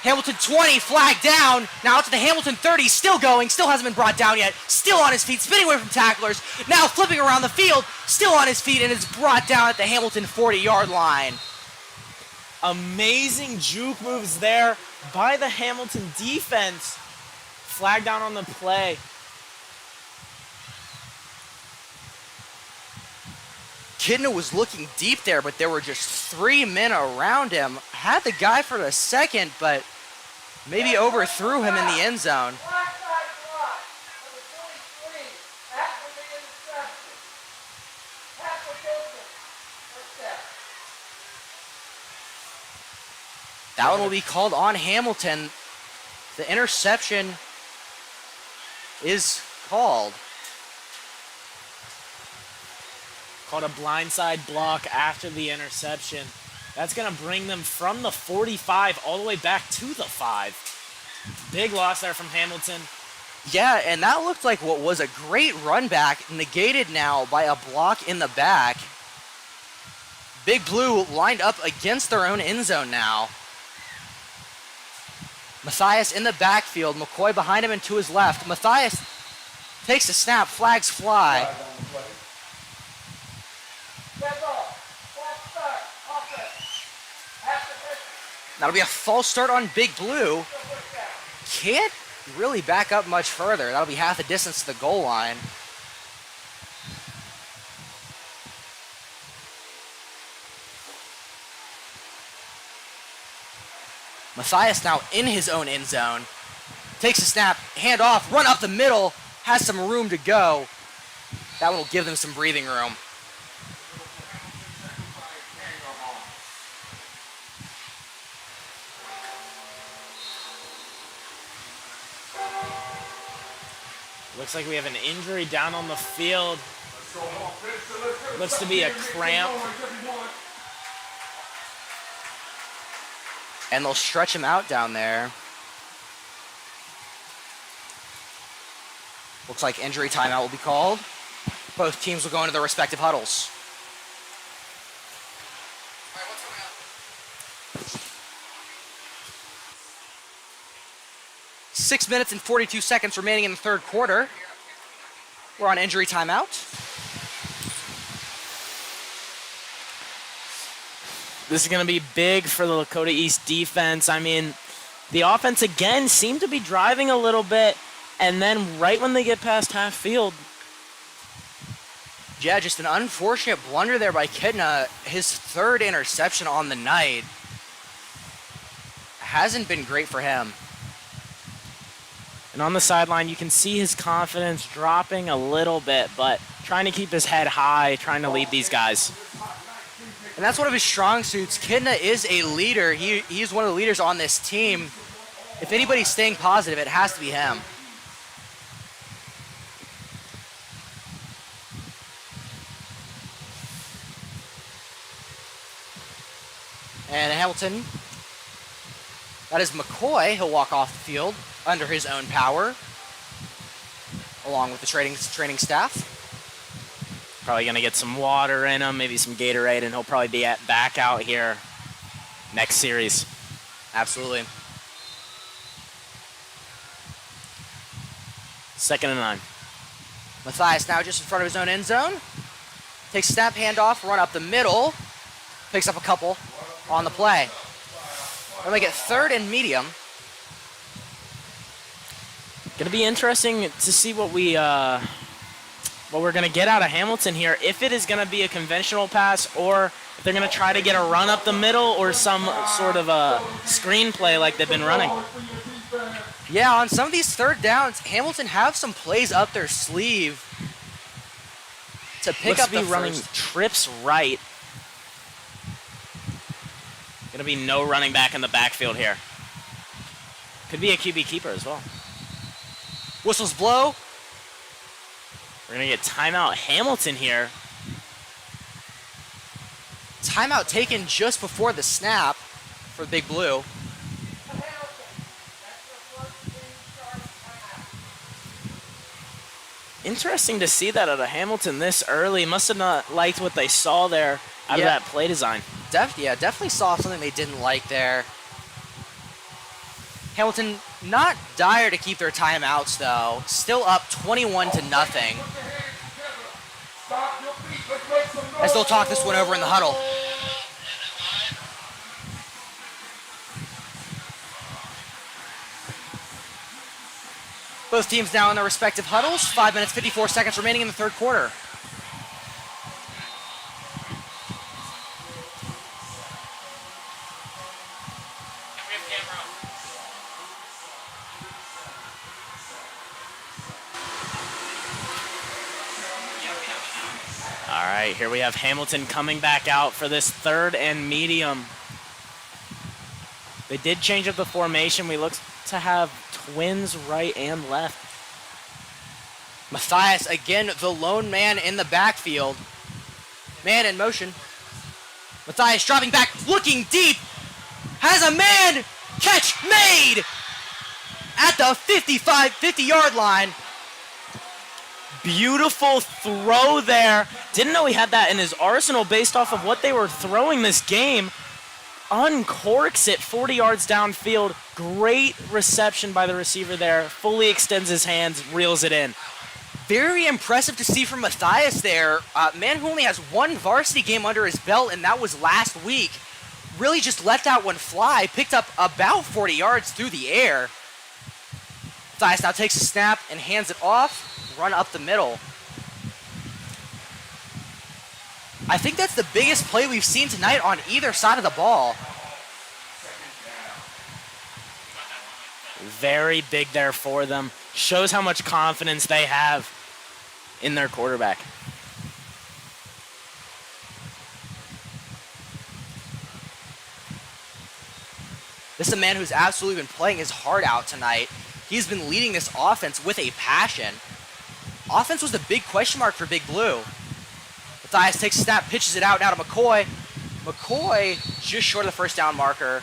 Hamilton 20, flag down. Now out to the Hamilton 30, still going, still hasn't been brought down yet. Still on his feet, spinning away from tacklers. Now flipping around the field, still on his feet, and is brought down at the Hamilton 40-yard line. Amazing juke moves there by the Hamilton defense. Flag down on the play. Kidna was looking deep there, but there were just 3 men around him. Had the guy for a second, but maybe overthrew him in the end zone. That one will be called on Hamilton. The interception is called. Called a blindside block after the interception. That's going to bring them from the 45 all the way back to the 5. Big loss there from Hamilton. Yeah, and that looked like what was a great run back, negated now by a block in the back. Big Blue lined up against their own end zone now. Matthias in the backfield, McCoy behind him and to his left. Matthias takes a snap, flags fly. That'll be a false start on Big Blue. Can't really back up much further. That'll be half the distance to the goal line. Matthias now in his own end zone. Takes a snap, hand off, run up the middle, has some room to go. That one will give them some breathing room. Looks like we have an injury down on the field. Looks to be a cramp. And they'll stretch him out down there. Looks like injury timeout will be called. Both teams will go into their respective huddles. 6 minutes and 42 seconds remaining in the third quarter. We're on injury timeout. This is going to be big for the Lakota East defense. I mean, the offense again seemed to be driving a little bit, and then right when they get past half field. Yeah, just an unfortunate blunder there by Kidna. His third interception on the night. Hasn't been great for him. And on the sideline, you can see his confidence dropping a little bit, but trying to keep his head high, trying to lead these guys. And that's one of his strong suits. Kidna is a leader. He's one of the leaders on this team. If anybody's staying positive, it has to be him. And Hamilton, that is McCoy. He'll walk off the field under his own power, along with the training staff. Probably going to get some water in him, maybe some Gatorade, and he'll probably be back out here next series. Absolutely. 2nd and 9. Matthias now just in front of his own end zone. Takes a snap, handoff, run up the middle. Picks up a couple on the play. We're going to get 3rd and medium. Going to be interesting to see what we're going to get out of Hamilton here. If it is going to be a conventional pass, or if they're going to try to get a run up the middle, or some sort of a screen play like they've been running. Yeah, on some of these third downs, Hamilton have some plays up their sleeve to pick up the first. Running trips right. Going to be no running back in the backfield here. Could be a QB keeper as well. Whistles blow. We're going to get timeout Hamilton here. Timeout taken just before the snap for Big Blue. Interesting to see that out of Hamilton this early. Must have not liked what they saw there out of that play design. Definitely saw something they didn't like there. Hamilton not dire to keep their timeouts though. Still up 21-0. As they'll talk this one over in the huddle. Both teams now in their respective huddles. 5 minutes, 54 seconds remaining in the third quarter. right, here we have Hamilton coming back out for this 3rd and medium. They did change up the formation. We look to have twins right and left. Matthias, again, the lone man in the backfield. Man in motion. Matthias dropping back, looking deep. Has a man catch made at the 50-yard line. Beautiful throw there. Didn't know he had that in his arsenal based off of what they were throwing this game. Uncorks it 40 yards downfield. Great reception by the receiver there. Fully extends his hands, reels it in. Very impressive to see from Matthias there. Man who only has one varsity game under his belt, and that was last week. Really just let that one fly. Picked up about 40 yards through the air. Matthias now takes a snap and hands it off. Run up the middle. I think that's the biggest play we've seen tonight on either side of the ball. Very big there for them. Shows how much confidence they have in their quarterback. This is a man who's absolutely been playing his heart out tonight. He's been leading this offense with a passion. Offense was the big question mark for Big Blue. Matthias takes a snap, pitches it out now to McCoy. McCoy just short of the first down marker.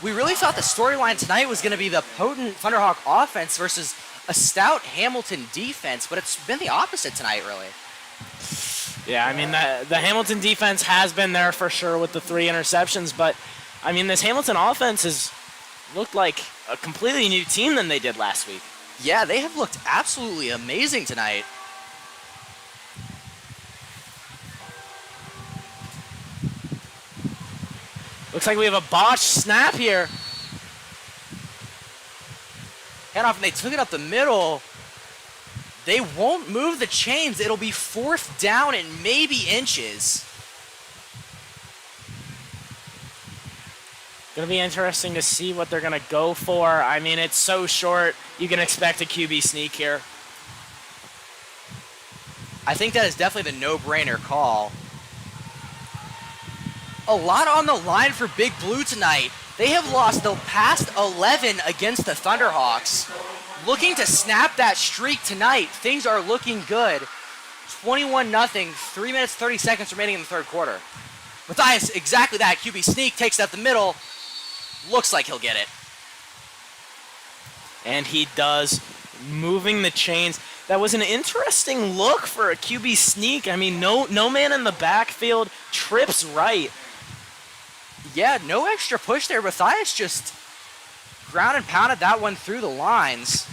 We really thought the storyline tonight was going to be the potent Thunderhawk offense versus a stout Hamilton defense, but it's been the opposite tonight, really. Yeah, I mean, the Hamilton defense has been there for sure with the 3 interceptions, but, I mean, this Hamilton offense has looked like a completely new team than they did last week. Yeah, they have looked absolutely amazing tonight. Looks like we have a botched snap here. Handoff, and they took it up the middle. They won't move the chains. It'll be 4th down and maybe inches. Going to be interesting to see what they're going to go for. I mean, it's so short. You can expect a QB sneak here. I think that is definitely the no-brainer call. A lot on the line for Big Blue tonight. They have lost the past 11 against the Thunderhawks. Looking to snap that streak tonight. Things are looking good. 21-0, 3 minutes, 30 seconds remaining in the 3rd quarter. Matthias, exactly that. QB sneak, takes it up the middle. Looks like he'll get it. And he does, moving the chains. That was an interesting look for a QB sneak. I mean, no man in the backfield, trips right. Yeah, no extra push there. Matthias just ground and pounded that one through the lines.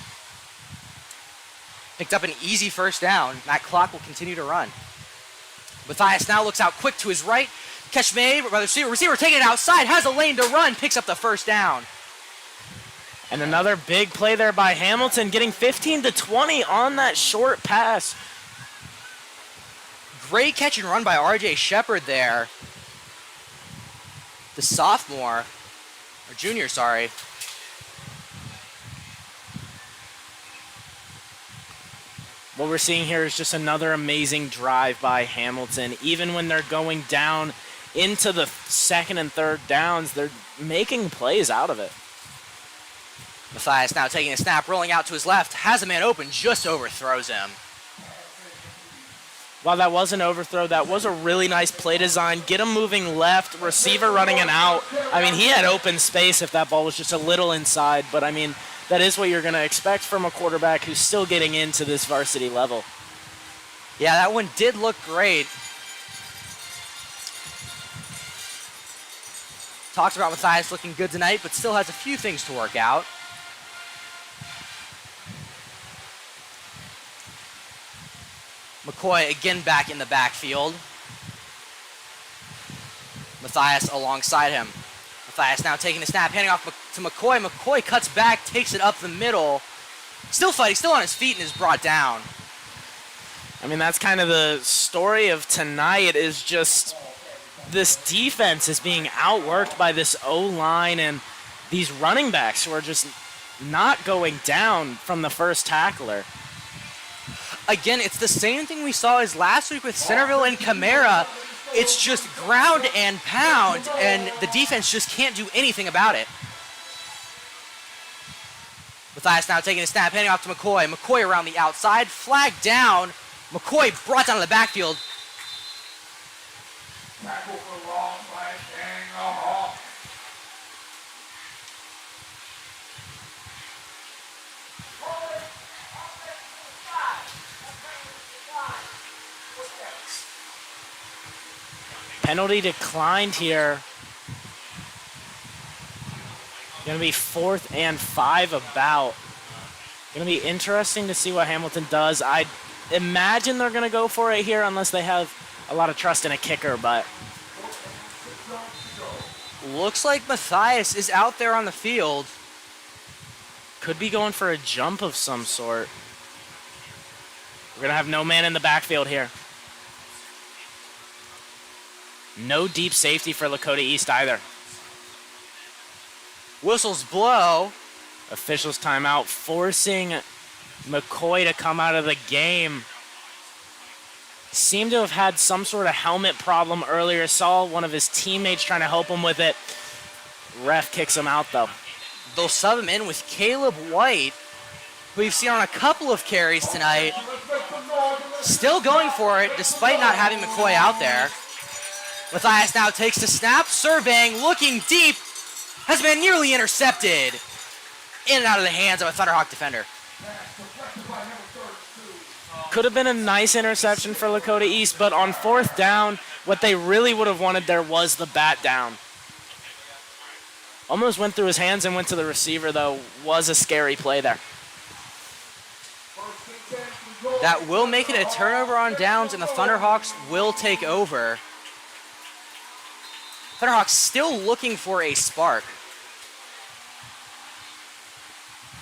Picked up an easy 1st down. That clock will continue to run. Matthias now looks out quick to his right. Catch made by the receiver taking it outside. Has a lane to run. Picks up the 1st down. And another big play there by Hamilton, getting 15 to 20 on that short pass. Great catch and run by R.J. Shepard there. The sophomore, or junior, sorry. What we're seeing here is just another amazing drive by Hamilton. Even when they're going down into the 2nd and 3rd downs, they're making plays out of it. Matthias now taking a snap, rolling out to his left, has a man open, just overthrows him. While that was an overthrow, that was a really nice play design. Get him moving left, receiver running an out. I mean, he had open space if that ball was just a little inside, but I mean, that is what you're going to expect from a quarterback who's still getting into this varsity level. Yeah, that one did look great. Talked about Matthias looking good tonight, but still has a few things to work out. McCoy again back in the backfield. Matthias alongside him. Matthias now taking the snap, handing off to McCoy. McCoy cuts back, takes it up the middle. Still fighting, still on his feet, and is brought down. I mean, that's kind of the story of tonight, is just this defense is being outworked by this O-line and these running backs who are just not going down from the first tackler. Again, it's the same thing we saw as last week with Centerville and Camara. It's just ground and pound, and the defense just can't do anything about it. Matthias now taking a snap, handing off to McCoy. McCoy around the outside, flag down. McCoy brought down to the backfield. Penalty declined here. Going to be 4th and 5 about. Going to be interesting to see what Hamilton does. I imagine they're going to go for it here unless they have a lot of trust in a kicker, but looks like Matthias is out there on the field. Could be going for a jump of some sort. We're going to have no man in the backfield here. No deep safety for Lakota East either. Whistles blow. Officials timeout, forcing McCoy to come out of the game. Seemed to have had some sort of helmet problem earlier. Saw one of his teammates trying to help him with it. Ref kicks him out though. They'll sub him in with Caleb White, who we've seen on a couple of carries tonight. Still going for it despite not having McCoy out there. Matthias now takes the snap, surveying, looking deep, has been nearly intercepted. In and out of the hands of a Thunderhawk defender. Could have been a nice interception for Lakota East, but on 4th down, what they really would have wanted there was the bat down. Almost went through his hands and went to the receiver, though. Was a scary play there. That will make it a turnover on downs, and the Thunderhawks will take over. Thunderhawks still looking for a spark.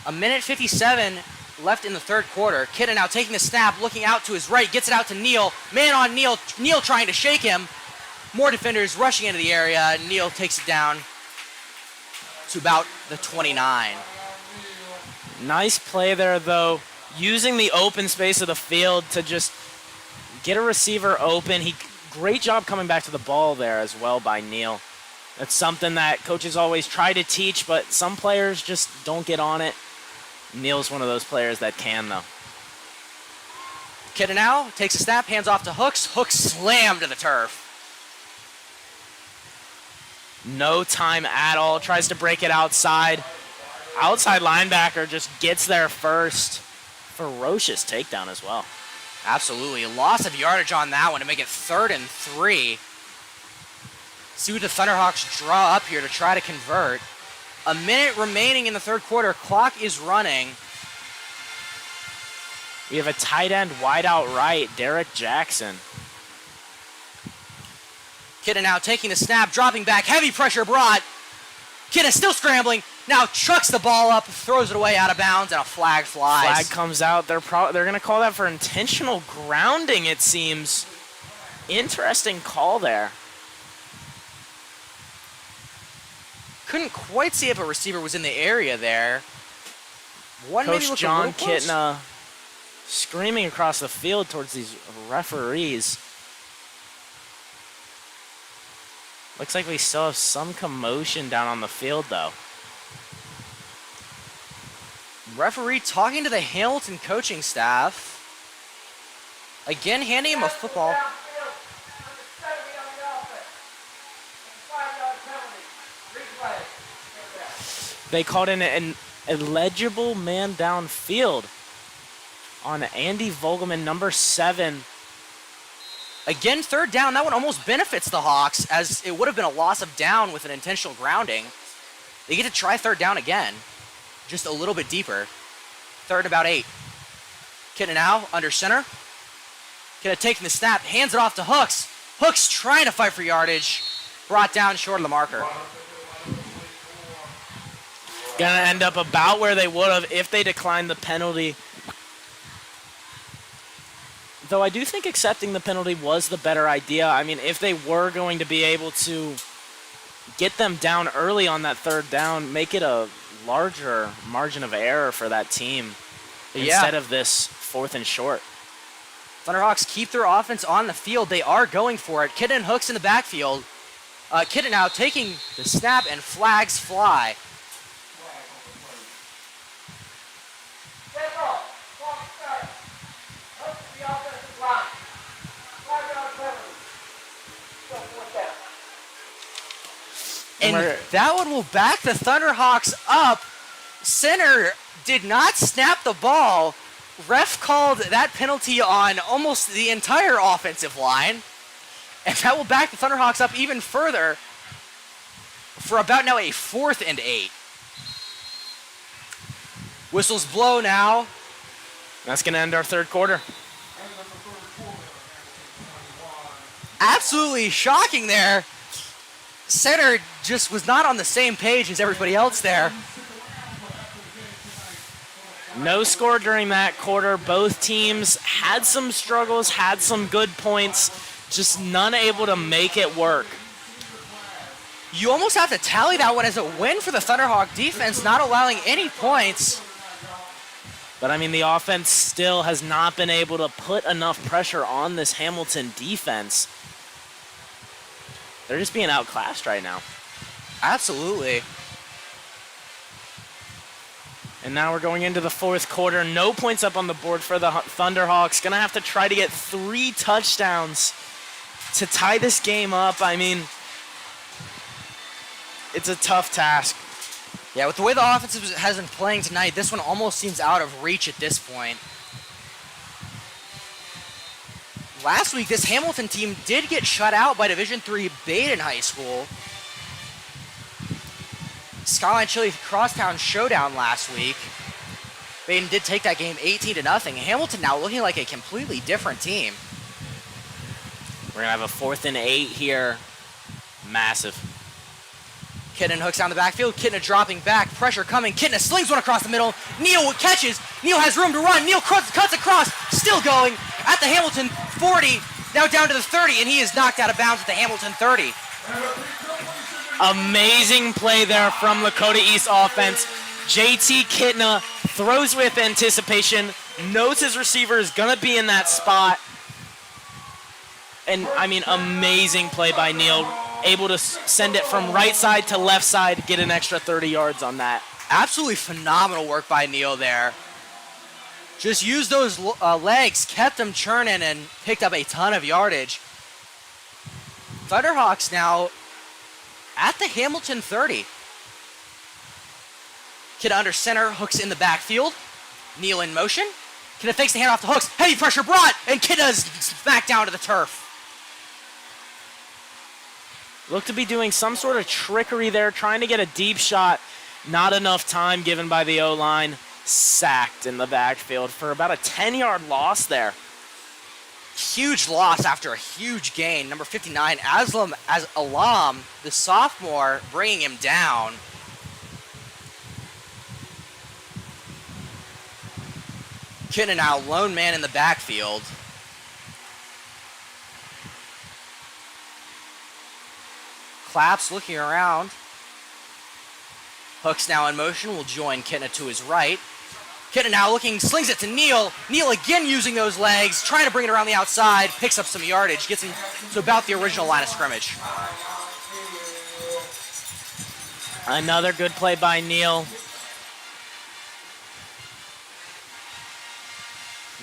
A minute 57 left in the third quarter. Kidda now taking the snap, looking out to his right, gets it out to Neal. Man on Neal. Neal trying to shake him. More defenders rushing into the area. Neal takes it down to about the 29. Nice play there, though. Using the open space of the field to just get a receiver open. Great job coming back to the ball there as well by Neal. That's something that coaches always try to teach, but some players just don't get on it. Neal's one of those players that can, though. Kidda now takes a snap, hands off to Hooks. Hooks slammed to the turf. No time at all. Tries to break it outside. Outside linebacker just gets there first. Ferocious takedown as well. Absolutely. A loss of yardage on that one to make it 3rd and 3. See what the Thunderhawks draw up here to try to convert. A minute remaining in the third quarter. Clock is running. We have a tight end wide out right, Derek Jackson. Kidda now taking the snap, dropping back. Heavy pressure brought. Kidda still scrambling. Now chucks the ball up, throws it away out of bounds, and a flag flies. Flag comes out. They're going to call that for intentional grounding, it seems. Interesting call there. Couldn't quite see if a receiver was in the area there. One Coach John Kitna screaming across the field towards these referees. Looks like we still have some commotion down on the field, though. Referee talking to the Hamilton coaching staff. Again, handing him a football. They called in an illegible man downfield on Andy Vogelman, number 7. Again, 3rd down. That one almost benefits the Hawks, as it would have been a loss of down with an intentional grounding. They get to try 3rd down again, just a little bit deeper. 3rd and about 8. Kidda now under center. Kidda taking the snap, hands it off to Hooks. Hooks trying to fight for yardage. Brought down short of the marker. Gonna end up about where they would have if they declined the penalty. though I do think accepting the penalty was the better idea. I mean, if they were going to be able to get them down early on that third down, make it a larger margin of error for that team instead of this 4th and short. Thunderhawks keep their offense on the field. They are going for it. Kidden hooks in the backfield. Kidden now taking the snap, and flags fly. And that one will back the Thunderhawks up. Center did not snap the ball. Ref called that penalty on almost the entire offensive line. And that will back the Thunderhawks up even further for about now a 4th and 8. Whistles blow now. That's going to end our third quarter. Absolutely shocking there. Center just was not on the same page as everybody else there. No score during that quarter. Both teams had some struggles, had some good points, just none able to make it work. You almost have to tally that one as a win for the Thunderhawk defense, not allowing any points. But, I mean, the offense still has not been able to put enough pressure on this Hamilton defense. They're just being outclassed right now. Absolutely. And now we're going into the 4th quarter. No points up on the board for the Thunderhawks. Going to have to try to get 3 touchdowns to tie this game up. I mean, it's a tough task. Yeah, with the way the offense has been playing tonight, this one almost seems out of reach at this point. Last week, this Hamilton team did get shut out by Division III Baden High School. Skyline Chili Crosstown showdown last week. Baden did take that game 18-0. Hamilton now looking like a completely different team. We're going to have a 4th and 8 here. Massive. Kidna hooks down the backfield. Kidna dropping back. Pressure coming. Kidna slings one across the middle. Neal catches. Neal has room to run. Neal cuts across. Still going at the Hamilton 40. Now down to the 30, and he is knocked out of bounds at the Hamilton 30. Amazing play there from Lakota East offense. JT Kidna throws with anticipation. Knows his receiver is going to be in that spot. And, I mean, amazing play by Neal. Able to send it from right side to left side, get an extra 30 yards on that. Absolutely phenomenal work by Neal there. Just used those legs, kept them churning, and picked up a ton of yardage. Thunderhawks now at the Hamilton 30. Kidda under center, hooks in the backfield. Neal in motion. Kidda fakes the handoff to Hooks. Heavy pressure brought, and Kidda's back down to the turf. Look to be doing some sort of trickery there, trying to get a deep shot. Not enough time given by the O-line. Sacked in the backfield for about a 10-yard loss there. Huge loss after a huge gain. Number 59, Alam, the sophomore, bringing him down. Kidna now lone man in the backfield. Claps looking around. Hooks now in motion, will join Kidna to his right. Kidna now looking, slings it to Neal. Neal again using those legs, trying to bring it around the outside, picks up some yardage, gets him to about the original line of scrimmage. Another good play by Neal.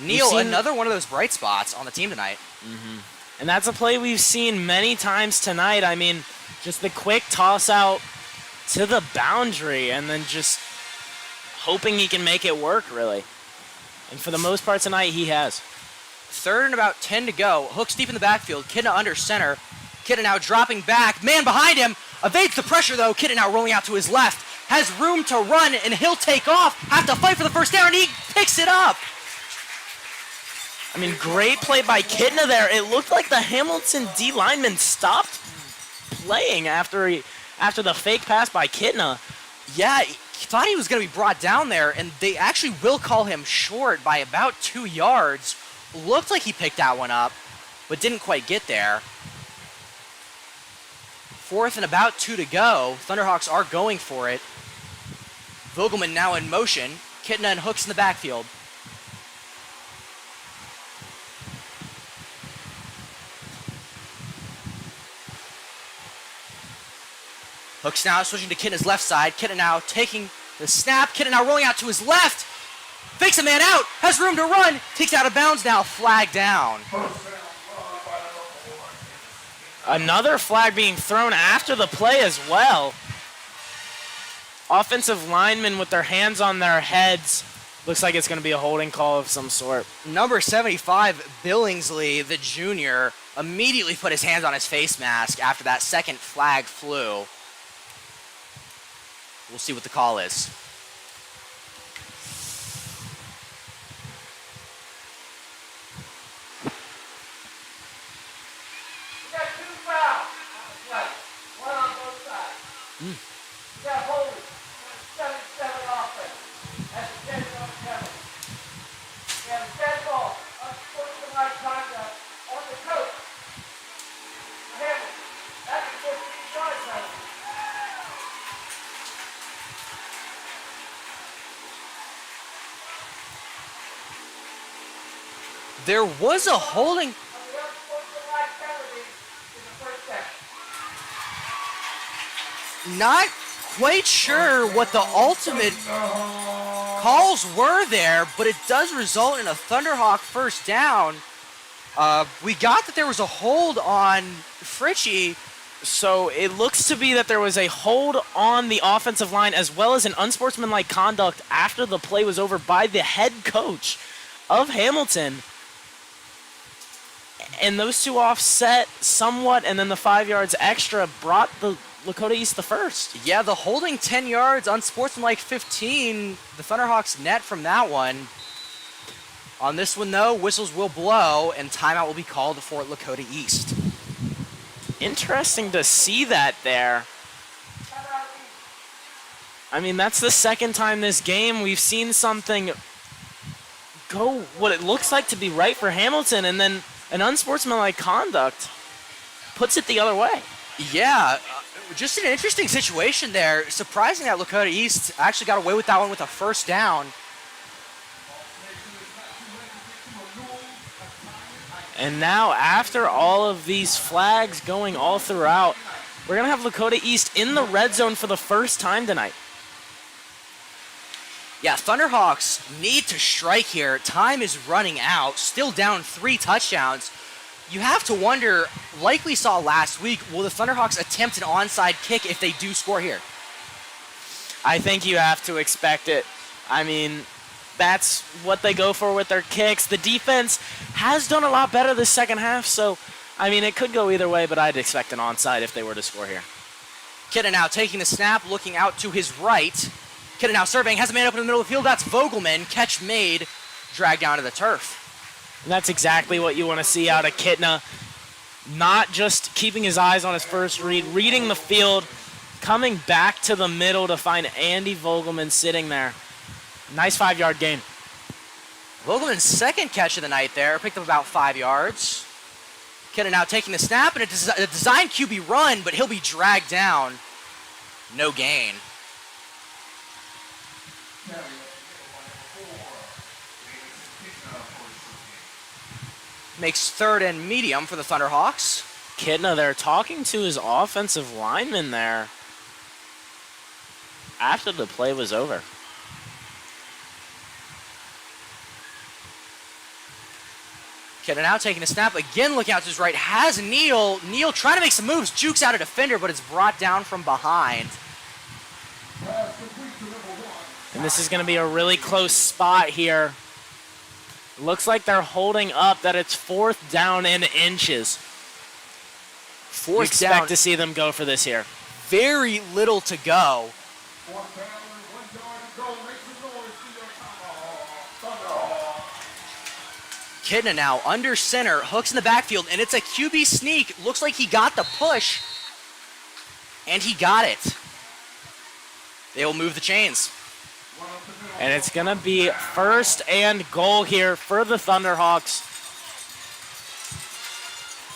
Neal, another one of those bright spots on the team tonight. Mm-hmm. And that's a play we've seen many times tonight. I mean, just the quick toss out to the boundary and then just hoping he can make it work, really. And for the most part tonight, he has. Third and about 10 to go. Hooks deep in the backfield. Kidna under center. Kidna now dropping back. Man behind him. Evades the pressure, though. Kidna now rolling out to his left. Has room to run, and he'll take off. Have to fight for the first down, and he picks it up. I mean, great play by Kidna there. It looked like the Hamilton D lineman stopped playing after the fake pass by Kidna. Yeah, he thought he was going to be brought down there, and they actually will call him short by about 2 yards. looked like he picked that one up, but didn't quite get there. 4th and about 2 to go. Thunderhawks are going for it. Vogelman now in motion. Kitna and Hooks in the backfield. Hooks now switching to Kitna's left side. Kitna now taking the snap. Kitna now rolling out to his left. Fakes a man out. Has room to run. Takes out of bounds now. Flag down. Another flag being thrown after the play as well. Offensive linemen with their hands on their heads. Looks like it's going to be a holding call of some sort. Number 75, Billingsley, the junior, immediately put his hands on his face mask after that second flag flew. We'll see what the call is. We got 2 fouls. One on both sides. We got holding. 7-7 offense. That's a dead ball penalty. We have a dead ball. Unsportsmanlike conduct on the coach. Hamilton. That's a 15-yard penalty. There was a holding. Not quite sure what the ultimate calls were there, but it does result in a Thunderhawk first down. We got that there was a hold on Fritchie. So it looks to be that there was a hold on the offensive line as well as an unsportsmanlike conduct after the play was over by the head coach of Hamilton. And those two offset somewhat, and then the 5 yards extra brought the Lakota East the first. Yeah, the holding 10 yards, unsportsmanlike 15. The Thunderhawks net from that one. On this one, though, whistles will blow, and timeout will be called for Lakota East. Interesting to see that there. I mean, that's the second time this game we've seen something go what it looks like to be right for Hamilton, and then an unsportsmanlike conduct puts it the other way. Yeah, just an interesting situation there. Surprising that Lakota East actually got away with that one with a first down. And now, after all of these flags going all throughout, we're going to have Lakota East in the red zone for the first time tonight. Yeah, Thunderhawks need to strike here. Time is running out. Still down 3 touchdowns. You have to wonder, like we saw last week, will the Thunderhawks attempt an onside kick if they do score here? I think you have to expect it. I mean, that's what they go for with their kicks. The defense has done a lot better this second half, so, I mean, it could go either way, but I'd expect an onside if they were to score here. Kidda now taking the snap, looking out to his right. Kidda now surveying, has a man open in the middle of the field. That's Vogelman. Catch made, dragged down to the turf. And that's exactly what you want to see out of Kitna. Not just keeping his eyes on his first read, reading the field, coming back to the middle to find Andy Vogelman sitting there. Nice 5-yard gain. Vogelman's second catch of the night there, picked up about 5 yards. Kitna now taking the snap, and a design QB run, but he'll be dragged down. No gain. Makes 3rd and medium for the Thunderhawks. Kitna there talking to his offensive lineman there after the play was over. Kitna now taking a snap, again looking out to his right, has Neal. Neal trying to make some moves, jukes out a defender, but it's brought down from behind. And this is going to be a really close spot here. Looks like they're holding up that it's 4th down and inches. You expect to see them go for this here. Very little to go. Kitna now under center, hooks in the backfield, and it's a QB sneak. Looks like he got the push, and he got it. They will move the chains. And it's going to be 1st and goal here for the Thunderhawks.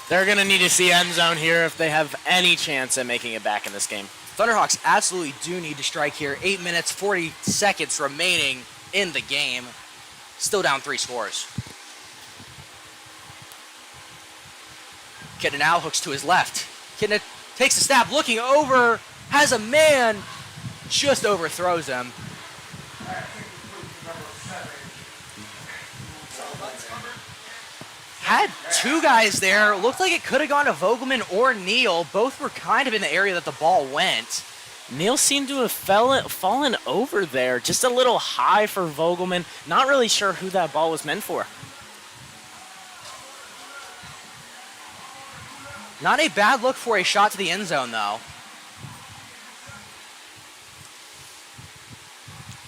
They're going to need to see end zone here if they have any chance at making it back in this game. Thunderhawks absolutely do need to strike here. 8 minutes, 40 seconds remaining in the game. Still down 3 scores. Kidna now hooks to his left. Kidna takes a snap, looking over, has a man, just overthrows him. Had 2 guys there. Looked like it could have gone to Vogelman or Neal. Both were kind of in the area that the ball went. Neal seemed to have fallen over there. Just a little high for Vogelman. Not really sure who that ball was meant for. Not a bad look for a shot to the end zone, though.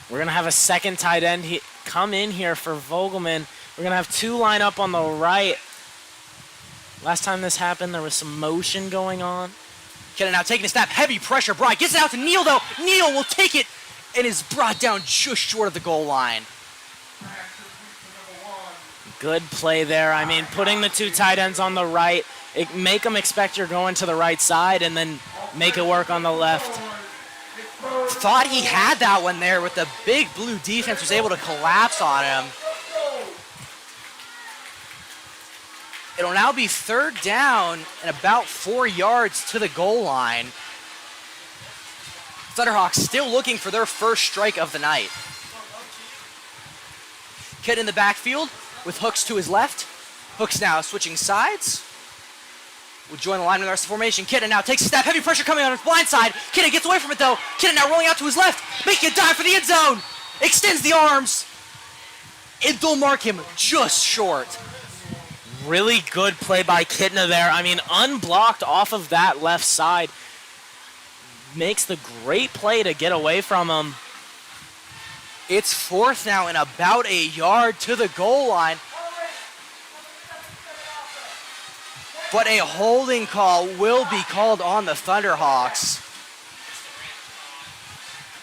We're going to have a second tight end come in here for Vogelman. We're going to have 2 line up on the right. Last time this happened, there was some motion going on. Kidna now taking a snap. Heavy pressure. Bry gets it out to Neal, though. Neal will take it and is brought down just short of the goal line. Good play there. I mean, putting the 2 tight ends on the right, make them expect you're going to the right side and then make it work on the left. Thought he had that one there, with the big blue defense was able to collapse on him. It'll now be 3rd down and about 4 yards to the goal line. Thunderhawks still looking for their first strike of the night. Kid in the backfield with Hooks to his left. Hooks now switching sides. Will join the line with the rest of the formation. Kidna now takes a step. Heavy pressure coming on his blind side. Kidna gets away from it, though. Kidna now rolling out to his left. Making a dive for the end zone. Extends the arms. And they'll mark him just short. Really good play by Kidna there. I mean, unblocked off of that left side. Makes the great play to get away from him. It's 4th now and about a yard to the goal line. But a holding call will be called on the Thunderhawks.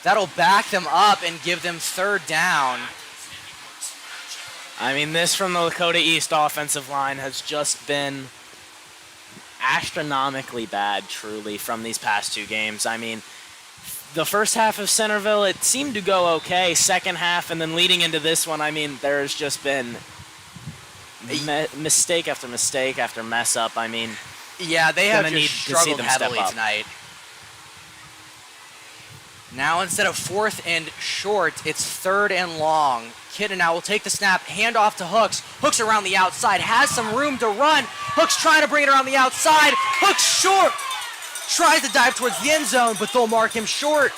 That'll back them up and give them 3rd down. I mean, this from the Lakota East offensive line has just been astronomically bad, truly, from these past 2 games. I mean, the first half of Centerville, it seemed to go okay. Second half, and then leading into this one, I mean, there's just been mistake after mistake after mess up. I mean, yeah, they have need just to see struggled them step heavily up tonight. Now instead of 4th and short, it's 3rd and long. Kidna now will take the snap, hand off to Hooks. Hooks around the outside, has some room to run. Hooks trying to bring it around the outside. Hooks short. Tries to dive towards the end zone, but they'll mark him short.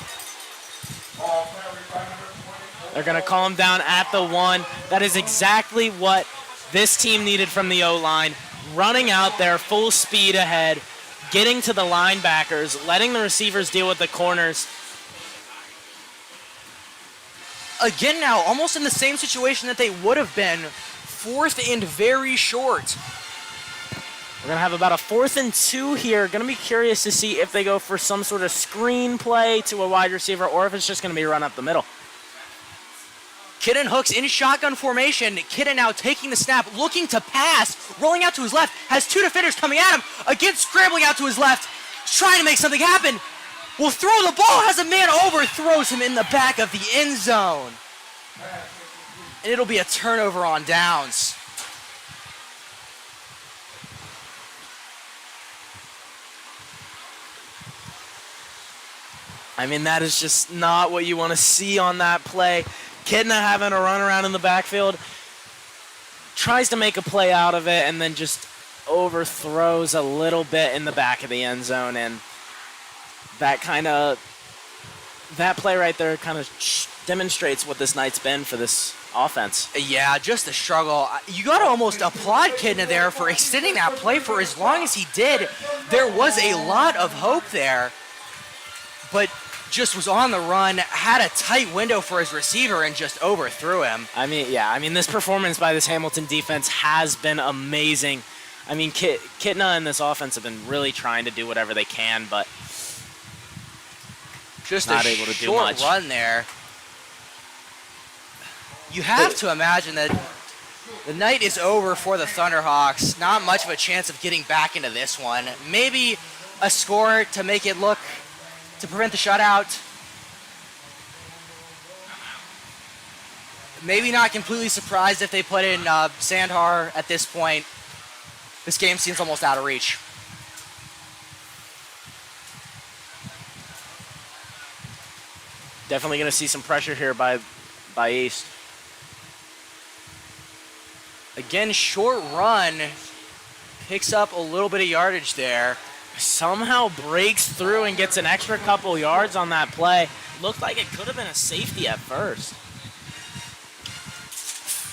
They're going to call him down at the 1. That is exactly what this team needed from the O-line. Running out there, full speed ahead, getting to the linebackers, letting the receivers deal with the corners. Again now, almost in the same situation that they would have been. 4th and very short. We're going to have about a 4th and 2 here. Going to be curious to see if they go for some sort of screen play to a wide receiver or if it's just going to be run up the middle. Kidna and Hooks in shotgun formation. Kidna now taking the snap, looking to pass, rolling out to his left, has 2 defenders coming at him, again scrambling out to his left, trying to make something happen. Will throw the ball, has a man overthrows him in the back of the end zone. And it'll be a turnover on downs. I mean, that is just not what you want to see on that play. Kidna having a run around in the backfield, tries to make a play out of it, and then just overthrows a little bit in the back of the end zone. And that play right there kind of demonstrates what this night's been for this offense. Yeah, just the struggle. You got to almost applaud Kidna there for extending that play for as long as he did. There was a lot of hope there, but just was on the run, had a tight window for his receiver, and just overthrew him. I mean, this performance by this Hamilton defense has been amazing. I mean, Kidna and this offense have been really trying to do whatever they can, but just not a able to do short much. run there. You have to imagine that The night is over for the Thunderhawks. Not much of a chance of getting back into this one. Maybe a score to make it look, to prevent the shutout. Maybe not completely surprised if they put in Sandhar at this point. This game seems almost out of reach. Definitely going to see some pressure here by East. Again, short run. Picks up a little bit of yardage there. Somehow breaks through and gets an extra couple yards on that play. Looked like it could have been a safety at first.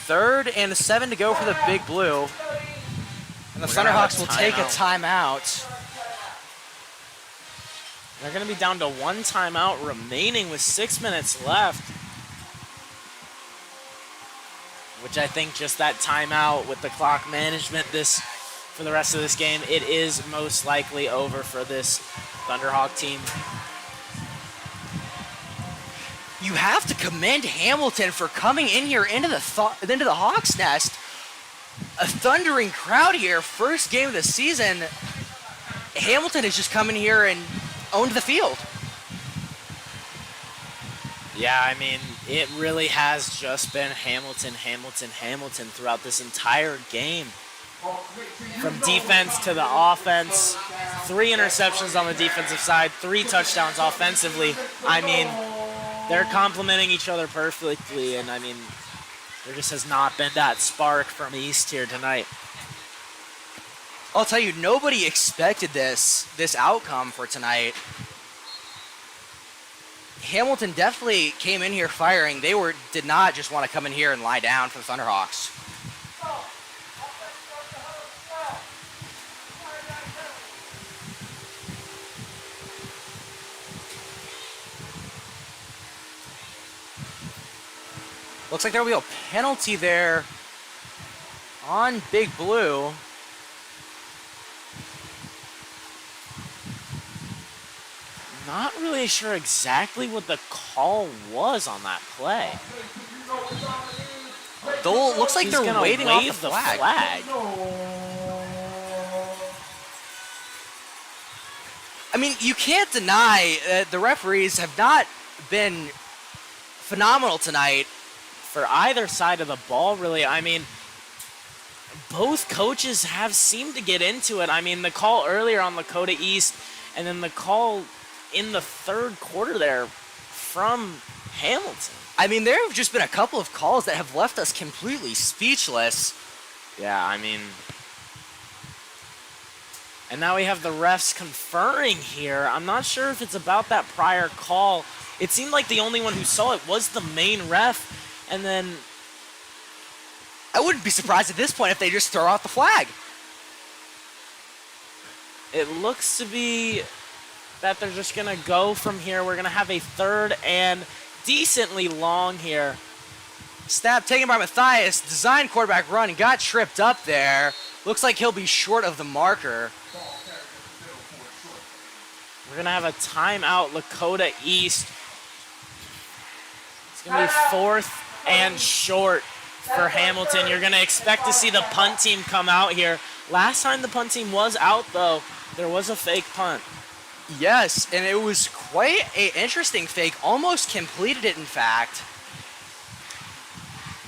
3rd and 7 to go for the Big Blue. And the Thunderhawks will take a timeout. They're going to be down to 1 timeout remaining with 6 minutes left. Which I think just that timeout with the clock management for the rest of this game, it is most likely over for this Thunderhawk team. You have to commend Hamilton for coming in here into the Hawks' nest. A thundering crowd here, first game of the season. Hamilton has just come in here and owned the field. Yeah, I mean, it really has just been Hamilton, Hamilton, Hamilton throughout this entire game. From defense to the offense, 3 interceptions on the defensive side, 3 touchdowns offensively. I mean, they're complementing each other perfectly, and I mean, there just has not been that spark from East here tonight. I'll tell you, nobody expected this outcome for tonight. Hamilton definitely came in here firing. They did not just want to come in here and lie down for the Thunderhawks. Looks like there will be a penalty there on Big Blue. Not really sure exactly what the call was on that play. Looks like they're gonna waving wave off the the flag. I mean, you can't deny the referees have not been phenomenal tonight. For either side of the ball, really. I mean, both coaches have seemed to get into it. I mean, the call earlier on Lakota East, and then the call in the 3rd quarter there from Hamilton. I mean, there have just been a couple of calls that have left us completely speechless. Yeah, I mean... And now we have the refs conferring here. I'm not sure if it's about that prior call. It seemed like the only one who saw it was the main ref. And then... I wouldn't be surprised at this point if they just throw out the flag. It looks to be that they're just going to go from here. We're going to have a 3rd and decently long here. Snap taken by Matthias. Design quarterback run. Got tripped up there. Looks like he'll be short of the marker. We're going to have a timeout, Lakota East. It's going to be 4th and short for Hamilton. You're going to expect to see the punt team come out here. Last time the punt team was out, though, there was a fake punt. Yes, and it was quite an interesting fake. Almost completed it, in fact.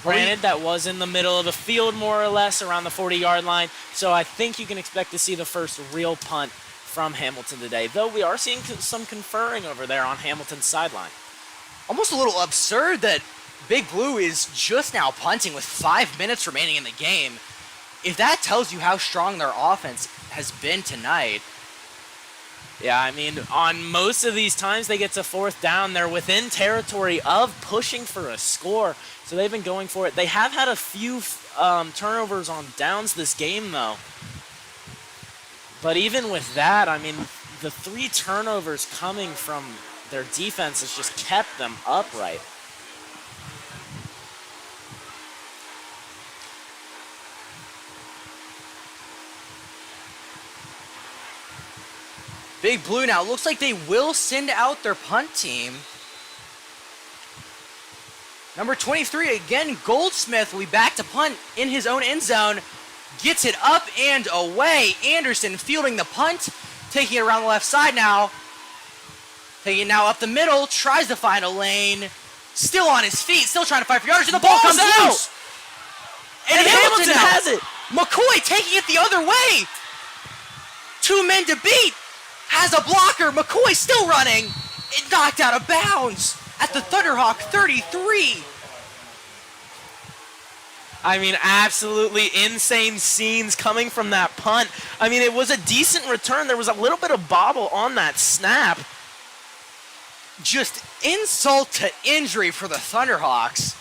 Granted, that was in the middle of the field, more or less, around the 40-yard line. So I think you can expect to see the first real punt from Hamilton today. Though we are seeing some conferring over there on Hamilton's sideline. Almost a little absurd that Big Blue is just now punting with 5 minutes remaining in the game. If that tells you how strong their offense has been tonight. Yeah, I mean, on most of these times they get to 4th down, they're within territory of pushing for a score. So they've been going for it. They have had a few turnovers on downs this game, though. But even with that, I mean, the 3 turnovers coming from their defense has just kept them upright. Big Blue now looks like they will send out their punt team. Number 23, again, Goldsmith will be back to punt in his own end zone. Gets it up and away. Anderson fielding the punt, taking it around the left side now. Taking it now up the middle, tries to find a lane. Still on his feet, still trying to fight for yards, and the ball comes out. loose. And Hamilton has it. McCoy taking it the other way. 2 men to beat. Has a blocker. McCoy still running. It knocked out of bounds at the Thunderhawk 33. I mean, absolutely insane scenes coming from that punt. I mean, it was a decent return. There was a little bit of bobble on that snap. Just insult to injury for the Thunderhawks.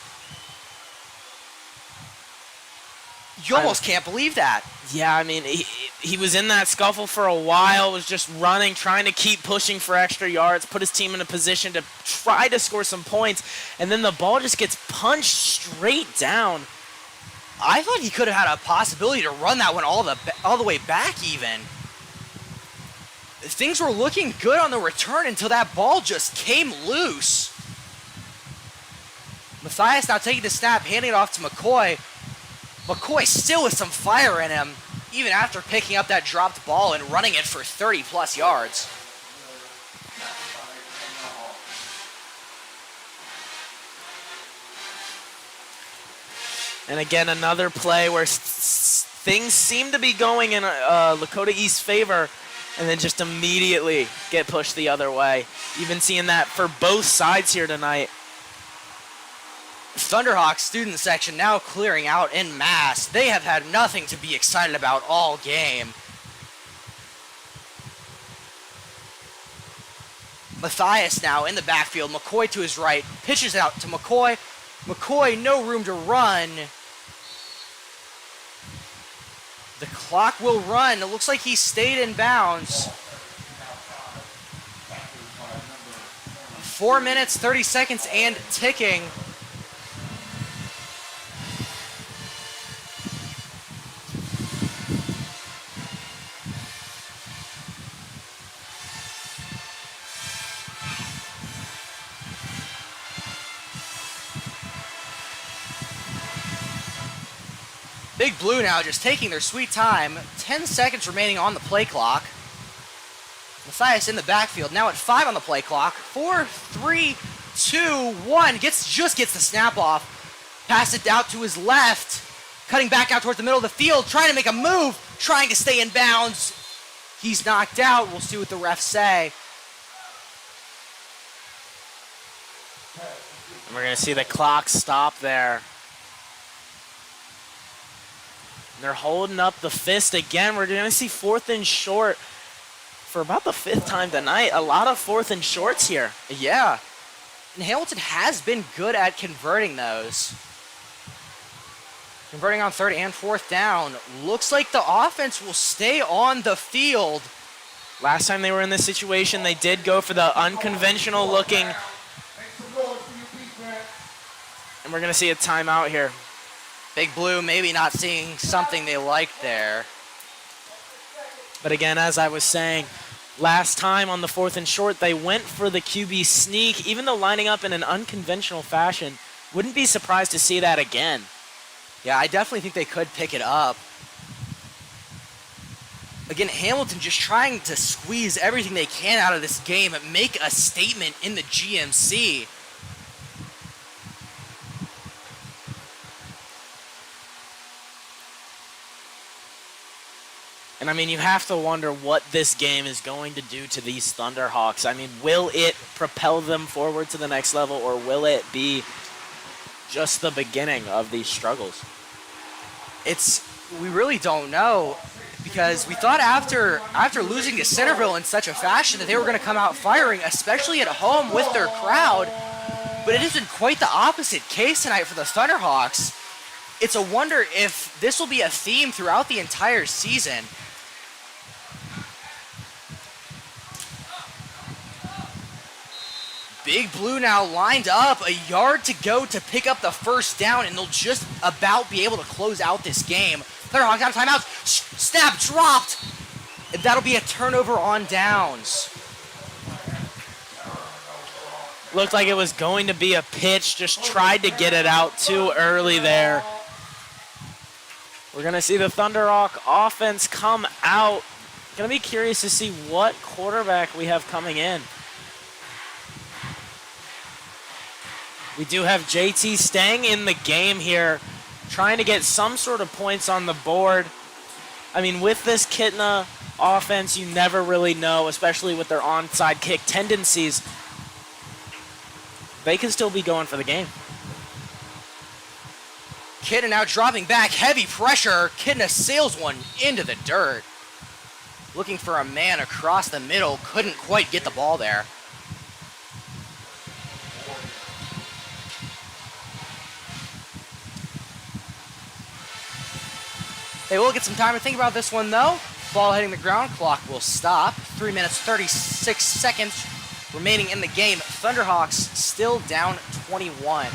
You almost can't believe that. Yeah, I mean, he was in that scuffle for a while, was just running, trying to keep pushing for extra yards, put his team in a position to try to score some points, and then the ball just gets punched straight down. I thought he could have had a possibility to run that one all the way back even. Things were looking good on the return until that ball just came loose. Matthias now taking the snap, handing it off to McCoy. McCoy still with some fire in him, even after picking up that dropped ball and running it for 30-plus yards. And again, another play where things seem to be going in Lakota East's favor, and then just immediately get pushed the other way. You've been seeing that for both sides here tonight. Thunderhawks student section now clearing out en masse. They have had nothing to be excited about all game. Matthias now in the backfield. McCoy to his right. Pitches it out to McCoy. McCoy, no room to run. The clock will run. It looks like he stayed in bounds. 4 minutes, 30 seconds, and ticking. Big Blue now just taking their sweet time. 10 seconds remaining on the play clock. Matthias in the backfield, now at 5 on the play clock. 4, 3, 2, 1. Just gets the snap off. Pass it out to his left. Cutting back out towards the middle of the field. Trying to make a move. Trying to stay in bounds. He's knocked out. We'll see what the refs say. And we're going to see the clock stop there. They're holding up the fist again. We're going to see 4th and short for about the 5th time tonight. A lot of 4th and shorts here. Yeah. And Hamilton has been good at converting those. Converting on 3rd and 4th down. Looks like the offense will stay on the field. Last time they were in this situation, they did go for the unconventional looking. And we're going to see a timeout here. Big Blue maybe not seeing something they liked there. But again, as I was saying, last time on the 4th and short, they went for the QB sneak, even though lining up in an unconventional fashion. Wouldn't be surprised to see that again. Yeah, I definitely think they could pick it up. Again, Hamilton just trying to squeeze everything they can out of this game and make a statement in the GMC. And I mean, you have to wonder what this game is going to do to these Thunderhawks. I mean, will it propel them forward to the next level, or will it be just the beginning of these struggles? We really don't know, because we thought after losing to Centerville in such a fashion that they were going to come out firing, especially at home with their crowd. But it has been quite the opposite case tonight for the Thunderhawks. It's a wonder if this will be a theme throughout the entire season. Big Blue now lined up, a yard to go to pick up the 1st down, and they'll just about be able to close out this game. Thunderhawks out of timeouts. Snap dropped. That'll be a turnover on downs. Looked like it was going to be a pitch, just tried to get it out too early there. We're going to see the Thunderhawk offense come out. Going to be curious to see what quarterback we have coming in. We do have JT staying in the game here, trying to get some sort of points on the board. I mean, with this Kitna offense, you never really know, especially with their onside kick tendencies. They can still be going for the game. Kidna now dropping back, heavy pressure. Kidna sails one into the dirt. Looking for a man across the middle, couldn't quite get the ball there. They will get some time to think about this one though. Ball hitting the ground, clock will stop. 3 minutes, 36 seconds remaining in the game. Thunderhawks still down 21.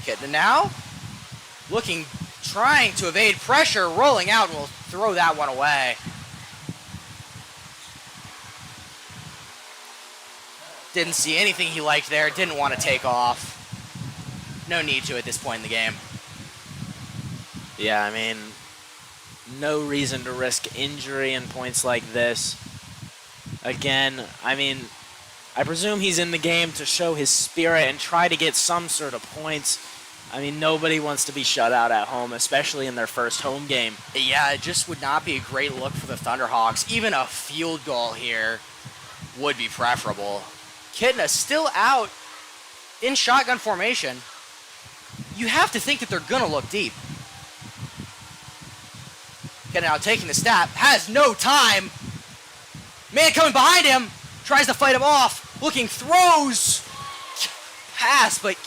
Kitna now looking, trying to evade pressure, rolling out, and will throw that one away. Didn't see anything he liked there, didn't want to take off. No need to at this point in the game. Yeah, I mean, no reason to risk injury in points like this. Again, I mean, I presume he's in the game to show his spirit and try to get some sort of points. I mean, nobody wants to be shut out at home, especially in their first home game. Yeah, it just would not be a great look for the Thunderhawks. Even a field goal here would be preferable. Kitna still out in shotgun formation. You have to think that they're going to look deep. Kitna now taking the snap, has no time. Man coming behind him, tries to fight him off, looking, throws. Pass, but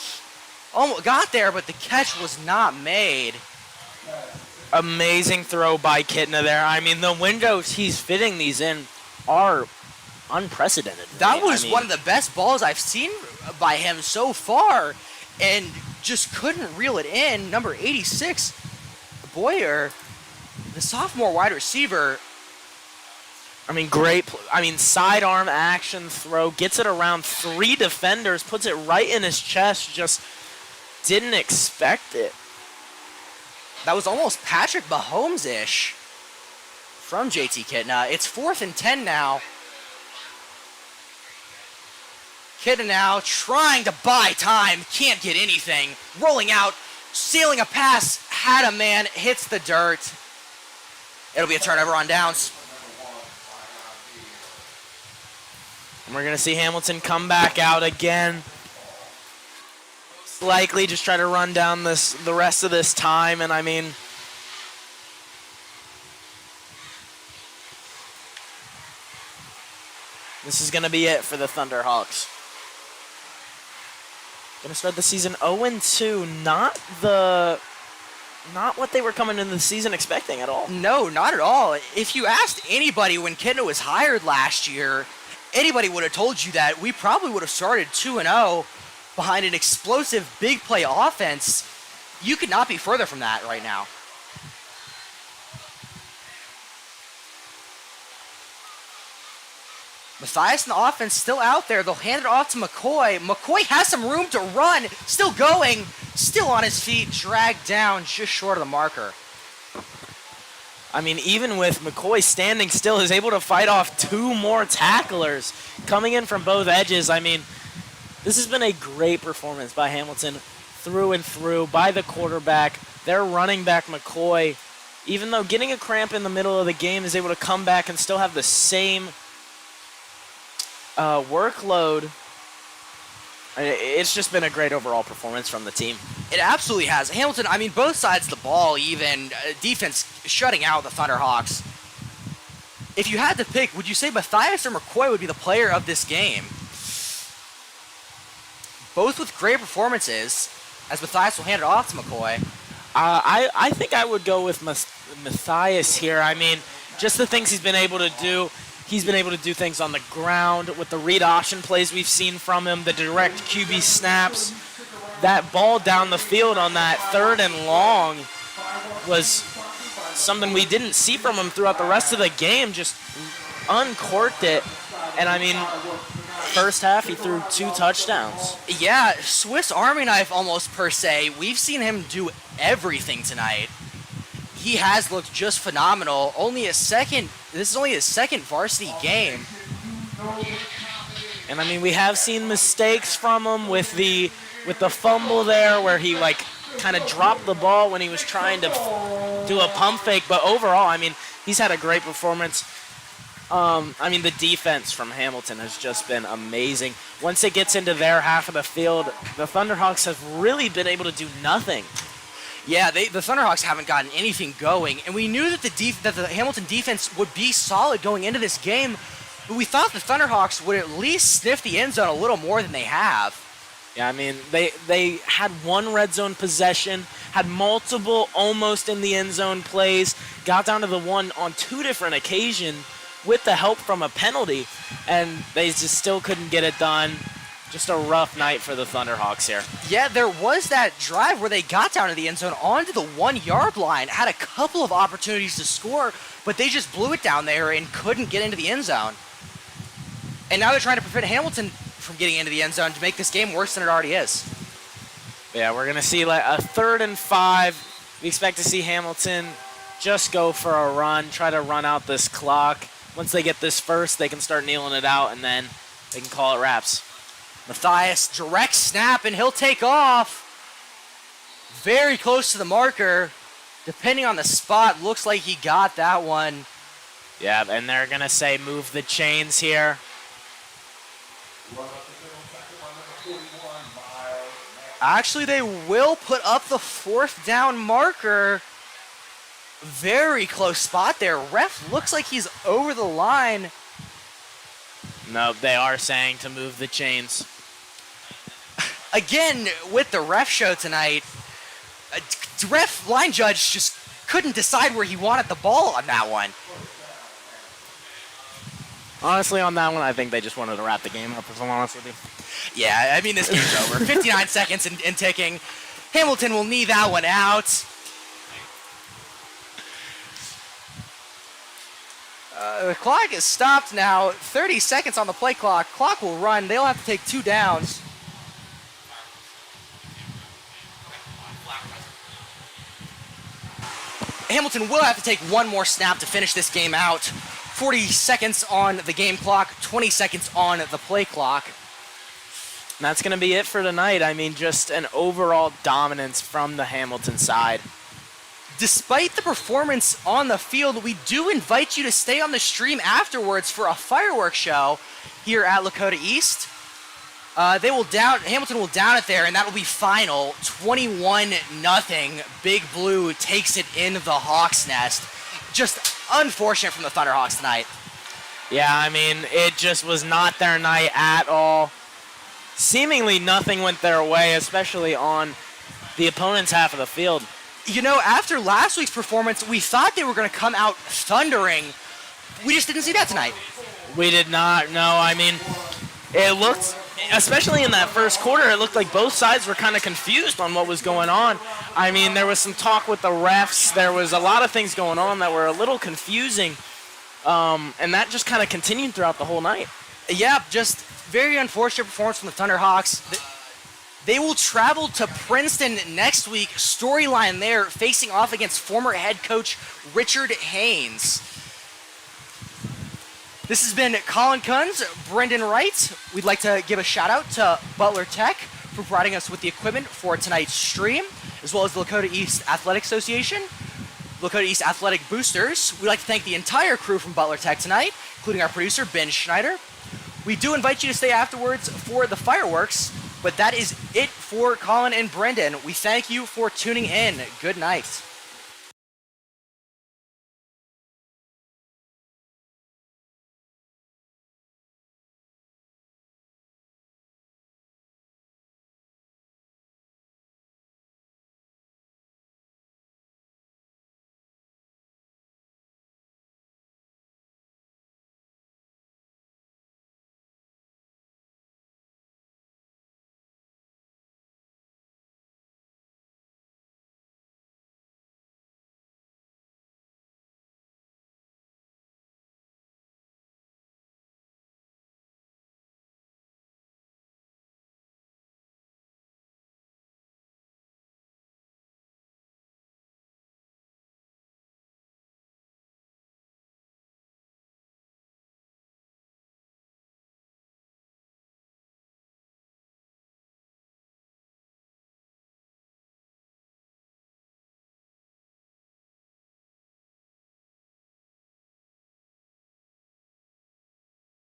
almost got there, but the catch was not made. Amazing throw by Kitna there. I mean, the windows he's fitting these in are unprecedented. That was one of the best balls I've seen by him so far, and just couldn't reel it in. Number 86, Boyer, the sophomore wide receiver. I mean, great. I mean, sidearm action throw, gets it around 3 defenders, puts it right in his chest, just didn't expect it. That was almost Patrick Mahomes-ish from JT Kitna. It's 4th and 10 now. Kitna now trying to buy time, can't get anything. Rolling out, stealing a pass, had a man, hits the dirt. It'll be a turnover on downs. And we're going to see Hamilton come back out again. Most likely just try to run down the rest of this time, and I mean, this is going to be it for the Thunderhawks. Going to start the season 0-2. Not what they were coming into the season expecting at all. No, not at all. If you asked anybody when Kitna was hired last year, anybody would have told you that we probably would have started 2-0 behind an explosive big play offense. You could not be further from that right now. Matthias and the offense still out there. They'll hand it off to McCoy. McCoy has some room to run. Still going. Still on his feet. Dragged down just short of the marker. I mean, even with McCoy standing still, is able to fight off 2 more tacklers coming in from both edges. I mean, this has been a great performance by Hamilton through and through, by the quarterback. Their running back, McCoy, even though getting a cramp in the middle of the game, is able to come back and still have the same workload. It's just been a great overall performance from the team. It absolutely has. Hamilton, I mean, both sides of the ball, even defense shutting out the Thunderhawks. If you had to pick, would you say Matthias or McCoy would be the player of this game? Both with great performances, as Matthias will hand it off to McCoy. I think I would go with Matthias here. I mean, just the things he's been able to do. He's been able to do things on the ground with the read option plays we've seen from him, the direct QB snaps. that ball down the field on that 3rd and long was something we didn't see from him throughout the rest of the game. Just uncorked it. And I mean, first half he threw 2 touchdowns. Yeah, Swiss Army knife almost per se. We've seen him do everything tonight. He has looked just phenomenal. This is only his second varsity game. And I mean, we have seen mistakes from him with the fumble there where he like kind of dropped the ball when he was trying to do a pump fake. But overall, I mean, he's had a great performance. I mean, the defense from Hamilton has just been amazing. Once it gets into their half of the field, the Thunderhawks have really been able to do nothing. Yeah, the Thunderhawks haven't gotten anything going, and we knew that the Hamilton defense would be solid going into this game, but we thought the Thunderhawks would at least sniff the end zone a little more than they have. Yeah, I mean, they had 1 red zone possession, had multiple almost in the end zone plays, got down to the 1 on 2 different occasions with the help from a penalty, and they just still couldn't get it done. Just a rough night for the Thunderhawks here. Yeah, there was that drive where they got down to the end zone onto the 1-yard line, had a couple of opportunities to score, but they just blew it down there and couldn't get into the end zone. And now they're trying to prevent Hamilton from getting into the end zone to make this game worse than it already is. Yeah, we're going to see like a 3rd and 5. We expect to see Hamilton just go for a run, try to run out this clock. Once they get this first, they can start kneeling it out, and then they can call it wraps. Matthias, direct snap, and he'll take off. Very close to the marker. Depending on the spot, looks like he got that one. Yeah, and they're going to say move the chains here. Actually, they will put up the 4th down marker. Very close spot there. Ref looks like he's over the line. No, they are saying to move the chains. Again, with the ref show tonight, ref line judge just couldn't decide where he wanted the ball on that one. Honestly, on that one, I think they just wanted to wrap the game up, if I'm honest with you. Yeah, I mean, this game's over. 59 seconds and ticking. Hamilton will knee that one out. The clock is stopped now. 30 seconds on the play clock. Clock will run. They'll have to take 2 downs. Hamilton will have to take 1 more snap to finish this game out. 40 seconds on the game clock, 20 seconds on the play clock. And that's going to be it for tonight. I mean, just an overall dominance from the Hamilton side. Despite the performance on the field, we do invite you to stay on the stream afterwards for a fireworks show here at Lakota East. Hamilton will down it there, and that will be final. 21-0. Big Blue takes it in the Hawks' nest. Just unfortunate from the Thunderhawks tonight. Yeah, I mean, it just was not their night at all. Seemingly nothing went their way, especially on the opponent's half of the field. You know, after last week's performance, we thought they were going to come out thundering. We just didn't see that tonight. We did not. No, I mean, it looked, especially in that first quarter, it looked like both sides were kind of confused on what was going on. I mean, there was some talk with the refs. There was a lot of things going on that were a little confusing, and that just kind of continued throughout the whole night. Yeah, just very unfortunate performance from the Thunderhawks. They will travel to Princeton next week. Storyline there, facing off against former head coach Richard Haynes. This has been Colin Kunz, Brendan Wright. We'd like to give a shout out to Butler Tech for providing us with the equipment for tonight's stream, as well as the Lakota East Athletic Association, Lakota East Athletic Boosters. We'd like to thank the entire crew from Butler Tech tonight, including our producer, Ben Schneider. We do invite you to stay afterwards for the fireworks, but that is it for Colin and Brendan. We thank you for tuning in. Good night.